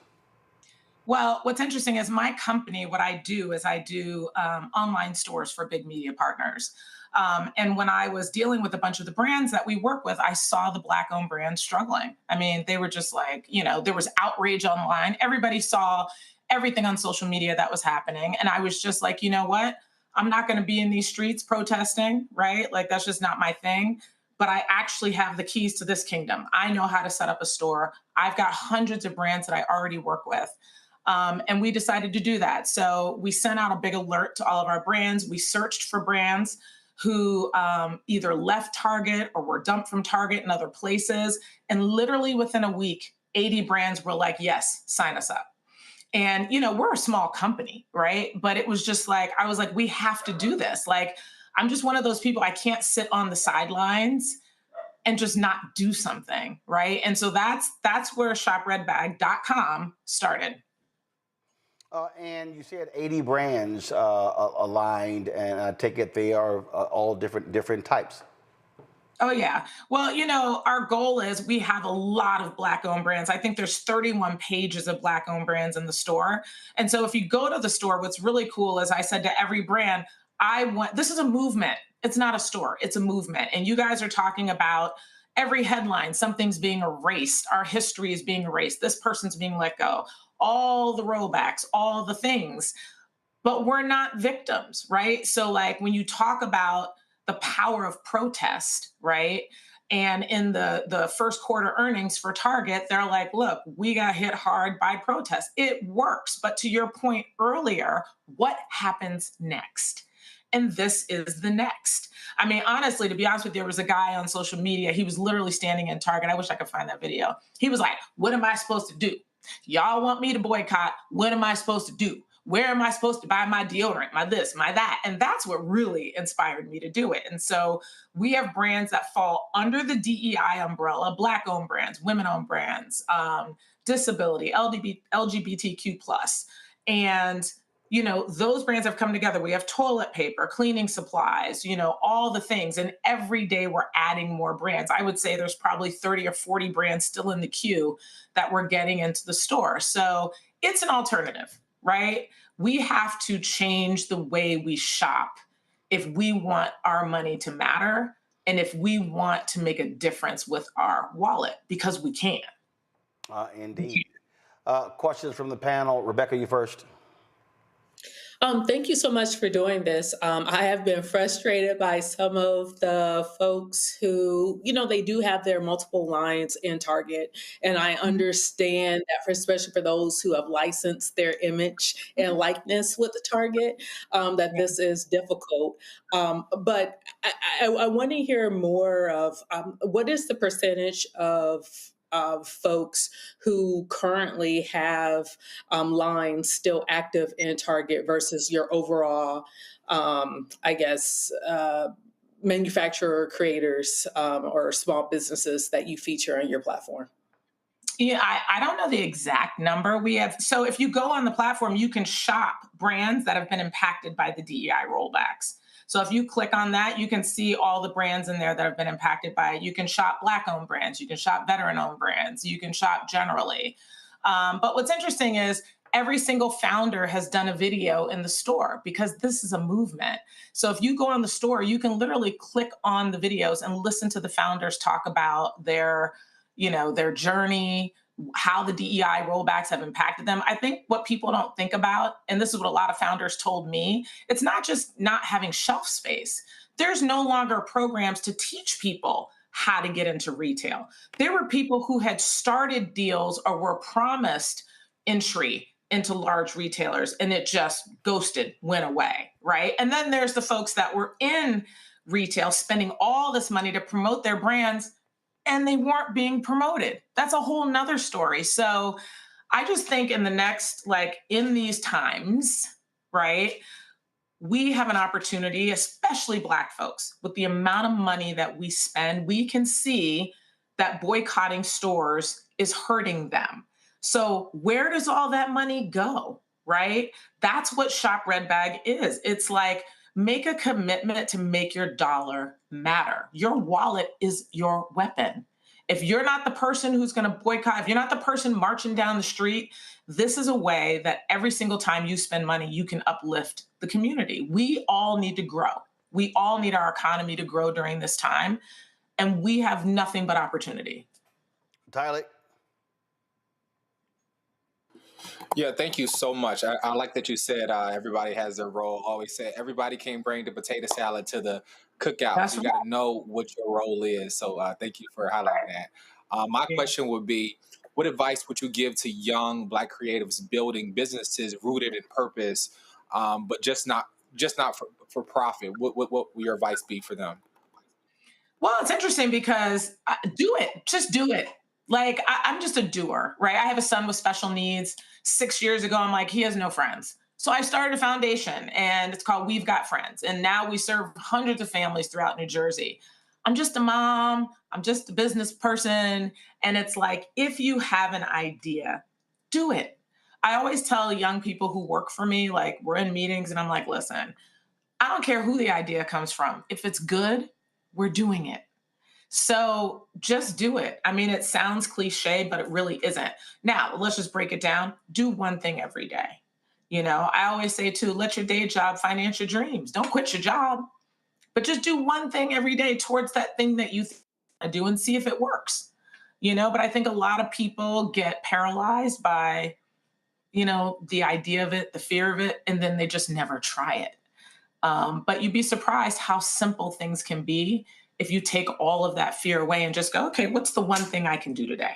Well, what's interesting is my company, what I do is I do online stores for big media partners. And when I was dealing with a bunch of the brands that we work with, I saw the Black-owned brands struggling. I mean, they were just like, you know, there was outrage online. Everybody saw everything on social media that was happening. And I was just like, you know what? I'm not going to be in these streets protesting, right? Like, that's just not my thing. But I actually have the keys to this kingdom. I know how to set up a store. I've got hundreds of brands that I already work with. And we decided to do that. So we sent out a big alert to all of our brands. We searched for brands who either left Target or were dumped from Target and other places. And literally within a week, 80 brands were like, yes, sign us up. And, you know, we're a small company, right? But it was just like, I was like, we have to do this. Like, I'm just one of those people, I can't sit on the sidelines and just not do something, right? And so that's where shopredbag.com started. And you said 80 brands aligned, and I take it they are all different types. Oh, yeah. Well, you know, our goal is we have a lot of Black-owned brands. I think there's 31 pages of Black-owned brands in the store. And so if you go to the store, what's really cool is I said to every brand, this is a movement. It's not a store. It's a movement. And you guys are talking about every headline, something's being erased. Our history is being erased. This person's being let go. All the rollbacks, all the things. But we're not victims, right? So like when you talk about the power of protest, right? And in the first quarter earnings for Target, they're like, look, we got hit hard by protest. It works. But to your point earlier, what happens next? And this is the next. I mean, honestly, to be honest with you, there was a guy on social media. He was literally standing in Target. I wish I could find that video. He was like, what am I supposed to do? Y'all want me to boycott. What am I supposed to do? Where am I supposed to buy my deodorant, my this, my that? And that's what really inspired me to do it. And so we have brands that fall under the DEI umbrella, Black-owned brands, women-owned brands, disability, LGBTQ+. And, you know, those brands have come together. We have toilet paper, cleaning supplies, you know, all the things. And every day we're adding more brands. I would say there's probably 30 or 40 brands still in the queue that we're getting into the store. So it's an alternative. Right? We have to change the way we shop if we want our money to matter and if we want to make a difference with our wallet, because we can. Indeed. Questions from the panel. Rebecca, you first. Thank you so much for doing this. I have been frustrated by some of the folks who, you know, they do have their multiple lines in Target. And I understand that, especially for those who have licensed their image and likeness with the Target, that this is difficult. But I want to hear more of what is the percentage of folks who currently have lines still active in Target versus your overall, I guess, manufacturer creators or small businesses that you feature on your platform? Yeah, I don't know the exact number we have. So if you go on the platform, you can shop brands that have been impacted by the DEI rollbacks. So if you click on that, you can see all the brands in there that have been impacted by it. You can shop Black-owned brands. You can shop veteran-owned brands. You can shop generally. But what's interesting is every single founder has done a video in the store because this is a movement. So if you go on the store, you can literally click on the videos and listen to the founders talk about their, you know, their journey, how the DEI rollbacks have impacted them. I think what people don't think about, and this is what a lot of founders told me, it's not just not having shelf space. There's no longer programs to teach people how to get into retail. There were people who had started deals or were promised entry into large retailers and it just ghosted, went away, right? And then there's the folks that were in retail, spending all this money to promote their brands, and they weren't being promoted. That's a whole nother story. So I just think in the next, like in these times, right, we have an opportunity, especially Black folks, with the amount of money that we spend, we can see that boycotting stores is hurting them. So where does all that money go, right? That's what Shop Red Bag is. It's like, make a commitment to make your dollar matter. Your wallet is your weapon. If you're not the person who's going to boycott, if you're not the person marching down the street, this is a way that every single time you spend money, you can uplift the community. We all need to grow. We all need our economy to grow during this time. And we have nothing but opportunity. Tyler. Yeah, thank you so much. I like that you said everybody has their role. Always say everybody can't bring the potato salad to the cookout. That's You got to know what your role is. So thank you for highlighting that. My question would be, what advice would you give to young Black creatives building businesses rooted in purpose, but just not for profit? What would your advice be for them? Well, it's interesting because do it. Just do it. Like, I'm just a doer, right? I have a son with special needs. 6 years ago, I'm like, he has no friends. So I started a foundation, and it's called We've Got Friends. And now we serve hundreds of families throughout New Jersey. I'm just a mom. I'm just a business person. And it's like, if you have an idea, do it. I always tell young people who work for me, like, we're in meetings, and I'm like, listen, I don't care who the idea comes from. If it's good, we're doing it. So just do it. I mean, it sounds cliche, but it really isn't. Now, let's just break it down. Do one thing every day. You know, I always say too, let your day job finance your dreams. Don't quit your job, but just do one thing every day towards that thing that you do and see if it works. You know, but I think a lot of people get paralyzed by, you know, the idea of it, the fear of it, and then they just never try it. But you'd be surprised how simple things can be if you take all of that fear away and just go, okay, what's the one thing I can do today?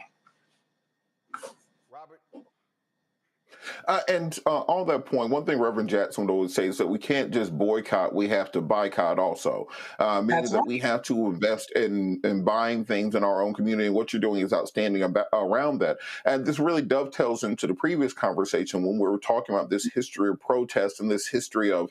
And on that point, one thing Reverend Jackson would always say is that we can't just boycott, we have to boycott also. Meaning that we have to invest in buying things in our own community. And what you're doing is outstanding around that. And this really dovetails into the previous conversation when we were talking about this history of protest and this history of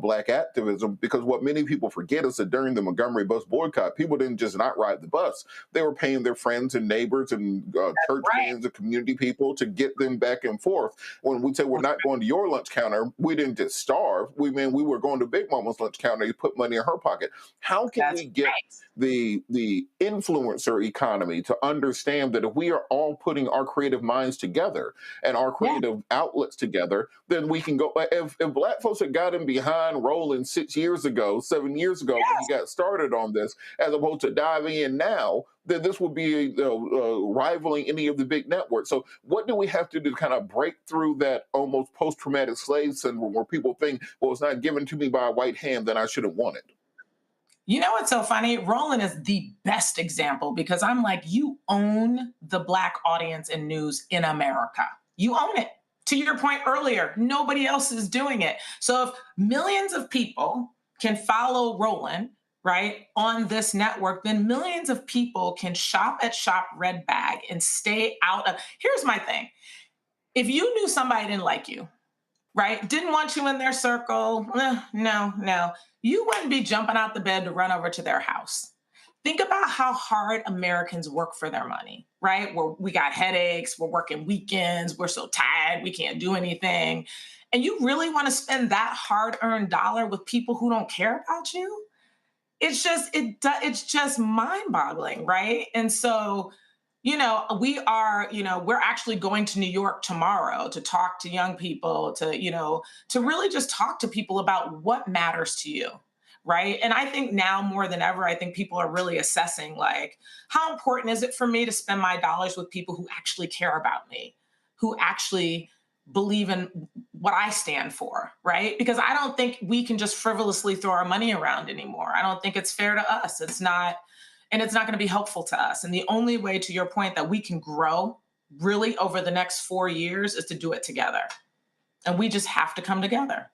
Black activism, because what many people forget is that during the Montgomery bus boycott, people didn't just not ride the bus. They were paying their friends and neighbors and church fans and community people to get them back and forth. When we say we're not going to your lunch counter, we didn't just starve. We were going to Big Mama's lunch counter to put money in her pocket. How can we get the influencer economy to understand that if we are all putting our creative minds together and our creative outlets together, then we can go. If Black folks had gotten behind Roland 7 years ago, when he got started on this, as opposed to diving in now, then this would be rivaling any of the big networks. So what do we have to do to kind of break through that almost post-traumatic slave syndrome where people think, well, it's not given to me by a white hand, then I shouldn't want it? You know what's so funny? Roland is the best example because I'm like, you own the Black audience in news in America. You own it. To your point earlier, nobody else is doing it. So if millions of people can follow Roland, right, on this network, then millions of people can shop at Shop Red Bag and stay out of. Here's my thing. If you knew somebody didn't like you, right, didn't want you in their circle, no, you wouldn't be jumping out the bed to run over to their house. Think about how hard Americans work for their money, right? We got headaches, we're working weekends, we're so tired, we can't do anything. And you really want to spend that hard-earned dollar with people who don't care about you? It's just mind-boggling, right? And so, you know, we're actually going to New York tomorrow to talk to young people, to really just talk to people about what matters to you, right? And I think now more than ever, I think people are really assessing, like, how important is it for me to spend my dollars with people who actually care about me, who actually believe in what I stand for, right? Because I don't think we can just frivolously throw our money around anymore. I don't think it's fair to us. It's not going to be helpful to us. And the only way, to your point, that we can grow really over the next 4 years is to do it together. And we just have to come together.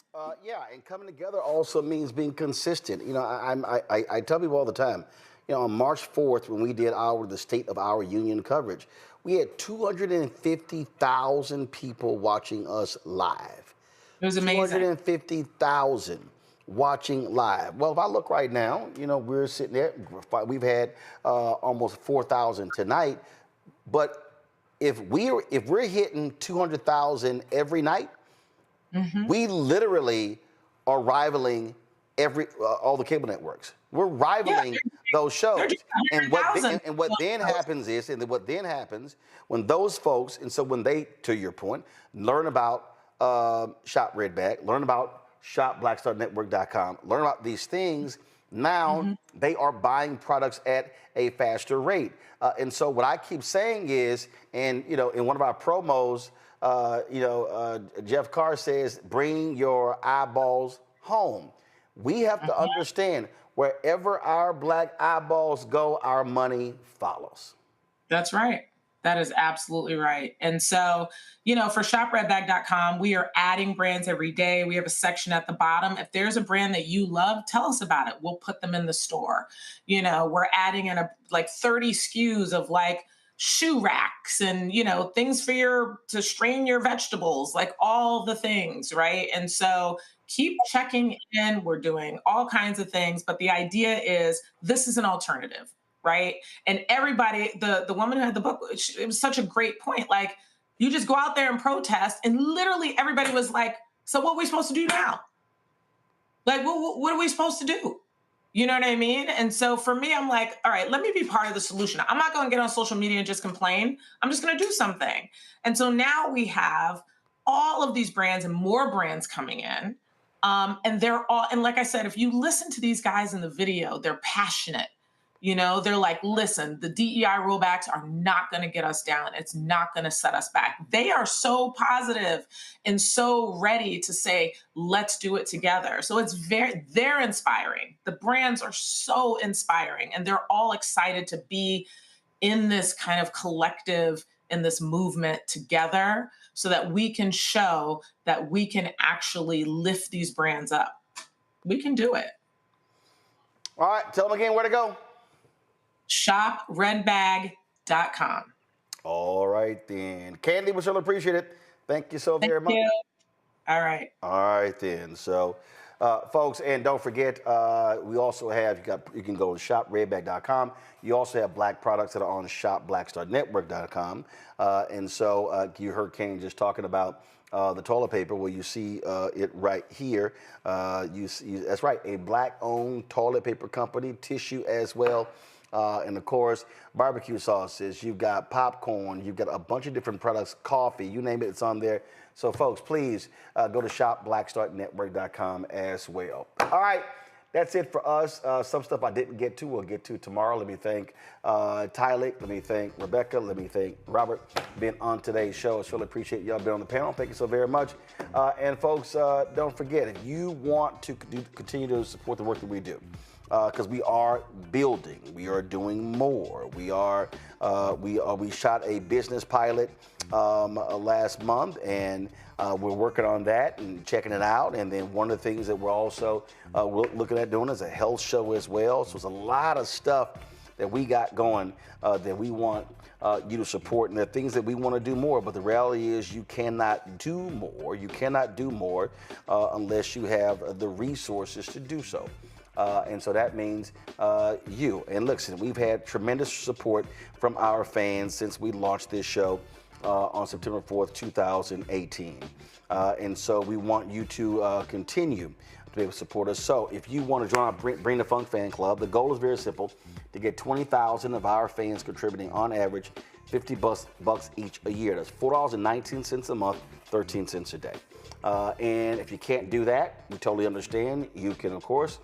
Yeah, and coming together also means being consistent. You know, I tell people all the time, you know, on March 4th, when we did the State of Our Union coverage, we had 250,000 people watching us live. It was amazing. 250,000 watching live. Well, if I look right now, you know, we're sitting there, we've had almost 4,000 tonight, but if we're hitting 200,000 every night, we literally are rivaling all the cable networks. We're rivaling those shows. And what then happens when those folks, and so when they, to your point, learn about Shop Redback, learn about shopblackstarnetwork.com, learn about these things, now they are buying products at a faster rate. And so what I keep saying is, and you know, in one of our promos, Jeff Carr says, bring your eyeballs home. We have to understand, wherever our black eyeballs go, our money follows. That's right. That is absolutely right. And so, you know, for shopredbag.com, we are adding brands every day. We have a section at the bottom. If there's a brand that you love, tell us about it. We'll put them in the store. You know, we're adding in like 30 SKUs of like shoe racks and, you know, things for to strain your vegetables, like all the things, right? And so keep checking in. We're doing all kinds of things, but the idea is this is an alternative, right? And everybody, the woman who had the book, it was such a great point. Like, you just go out there and protest, and literally everybody was like, so what are we supposed to do now? Like, what are we supposed to do? You know what I mean? And so for me, I'm like, all right, let me be part of the solution. I'm not going to get on social media and just complain. I'm just going to do something. And so now we have all of these brands and more brands coming in. And they're all, and like I said, if you listen to these guys in the video, they're passionate. You know, they're like, listen, the DEI rollbacks are not going to get us down. It's not going to set us back. They are so positive and so ready to say, let's do it together. So they're inspiring. The brands are so inspiring, and they're all excited to be in this kind of collective, in this movement together, so that we can show that we can actually lift these brands up. We can do it. All right, tell them again where to go. shopredbag.com. All right, then. Candy, we certainly appreciate it. Thank you so very much. You. All right. All right, then. So, folks, and don't forget, we also have, you can go to shopredbag.com. You also have black products that are on shopblackstarnetwork.com. And so you heard Kane just talking about the toilet paper. Well, you see it right here. That's right, a black-owned toilet paper company, tissue as well. And of course, barbecue sauces, you've got popcorn, you've got a bunch of different products, coffee, you name it, it's on there. So folks, please go to shopblackstarnetwork.com as well. All right, that's it for us. Some stuff I didn't get to, we'll get to tomorrow. Let me thank Tyler, let me thank Rebecca, let me thank Robert being on today's show. I really appreciate y'all being on the panel. Thank you so very much. And folks, don't forget, if you want to continue to support the work that we do, because we are building, we are doing more. We shot a business pilot last month, and we're working on that and checking it out. And then one of the things that we're also looking at doing is a health show as well. So it's a lot of stuff that we got going that we want you to support, and the things that we want to do more. But the reality is, you cannot do more. You cannot do more unless you have the resources to do so. And so that means you. And listen, we've had tremendous support from our fans since we launched this show on September 4th, 2018. And so we want you to continue to be able to support us. So if you want to join our Bring the Funk fan club, the goal is very simple: to get 20,000 of our fans contributing on average $50 each a year. That's $4.19 a month, 13 cents a day. And if you can't do that, we totally understand. You can, of course,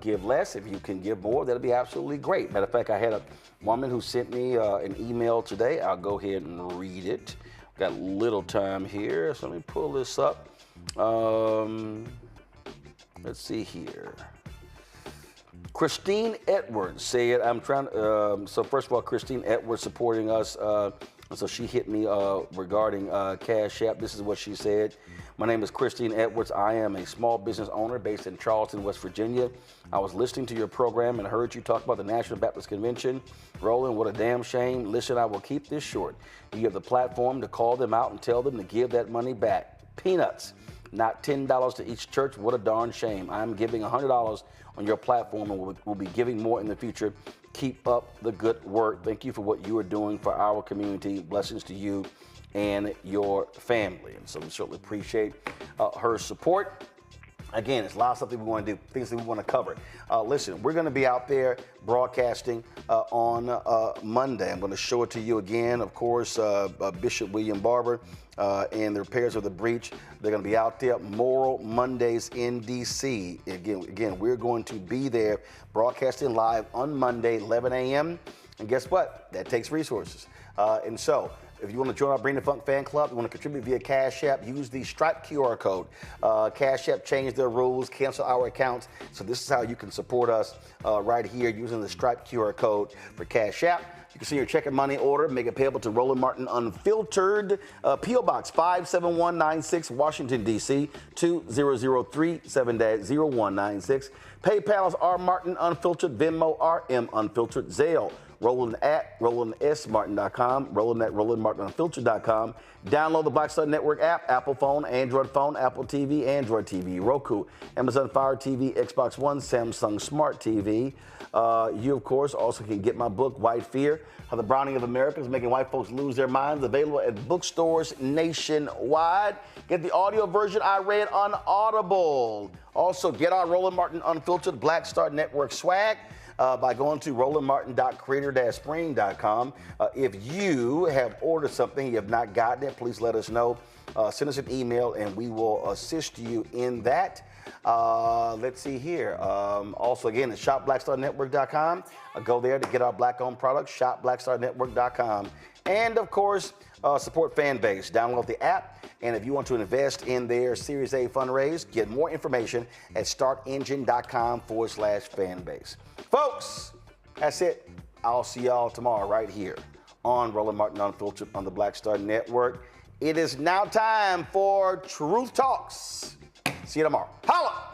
give less. If you can give more, that'll be absolutely great. Matter of fact, I had a woman who sent me an email today. I'll go ahead and read it. Got a little time here, so let me pull this up. Let's see here. Christine Edwards said, I'm trying, so first of all, Christine Edwards supporting us And so she hit me regarding Cash App. This is what she said. My name is Christine Edwards. I am a small business owner based in Charleston, West Virginia. I was listening to your program and heard you talk about the National Baptist Convention. Roland, what a damn shame. Listen, I will keep this short. You have the platform to call them out and tell them to give that money back. Peanuts. Not $10 to each church. What a darn shame. I'm giving $100 on your platform and we'll be giving more in the future. Keep up the good work. Thank you for what you are doing for our community. Blessings to you and your family. And so we certainly appreciate her support. Again, it's a lot of stuff that we want to do, things that we want to cover. Listen, we're going to be out there broadcasting on Monday. I'm going to show it to you again. Of course, Bishop William Barber and the repairs of the breach. They're going to be out there. Moral Mondays in D.C. Again, we're going to be there broadcasting live on Monday, 11 a.m. And guess what? That takes resources. And so, if you want to join our Bring the Funk fan club, you want to contribute via Cash App, use the Stripe QR code. Cash App changed their rules, cancel our accounts. So this is how you can support us right here using the Stripe QR code for Cash App. You can see your check and money order, make it payable to Roland Martin Unfiltered, P.O. Box 57196, Washington, D.C., 20037-0196. PayPal is R Martin Unfiltered, Venmo RM Unfiltered, Zelle. Roland at RolandSMartin.com, Roland at RolandMartinUnfiltered.com. Download the Black Star Network app, Apple phone, Android phone, Apple TV, Android TV, Roku, Amazon Fire TV, Xbox One, Samsung Smart TV. You, of course, also can get my book, White Fear, How the Browning of America is Making White Folks Lose Their Minds, available at bookstores nationwide. Get the audio version I read on Audible. Also, get our Roland Martin Unfiltered Black Star Network swag by going to rolandmartin.creator-spring.com. If you have ordered something, you have not gotten it, please let us know. Send us an email and we will assist you in that. Let's see here. Also, again, it's shopblackstarnetwork.com. Go there to get our black-owned products, shopblackstarnetwork.com. And, of course, support Fanbase. Download the app. And if you want to invest in their Series A fundraise, get more information at startengine.com/fanbase. Folks, that's it. I'll see y'all tomorrow right here on Roland Martin Unfiltered on the Black Star Network. It is now time for Truth Talks. See you tomorrow. Holla!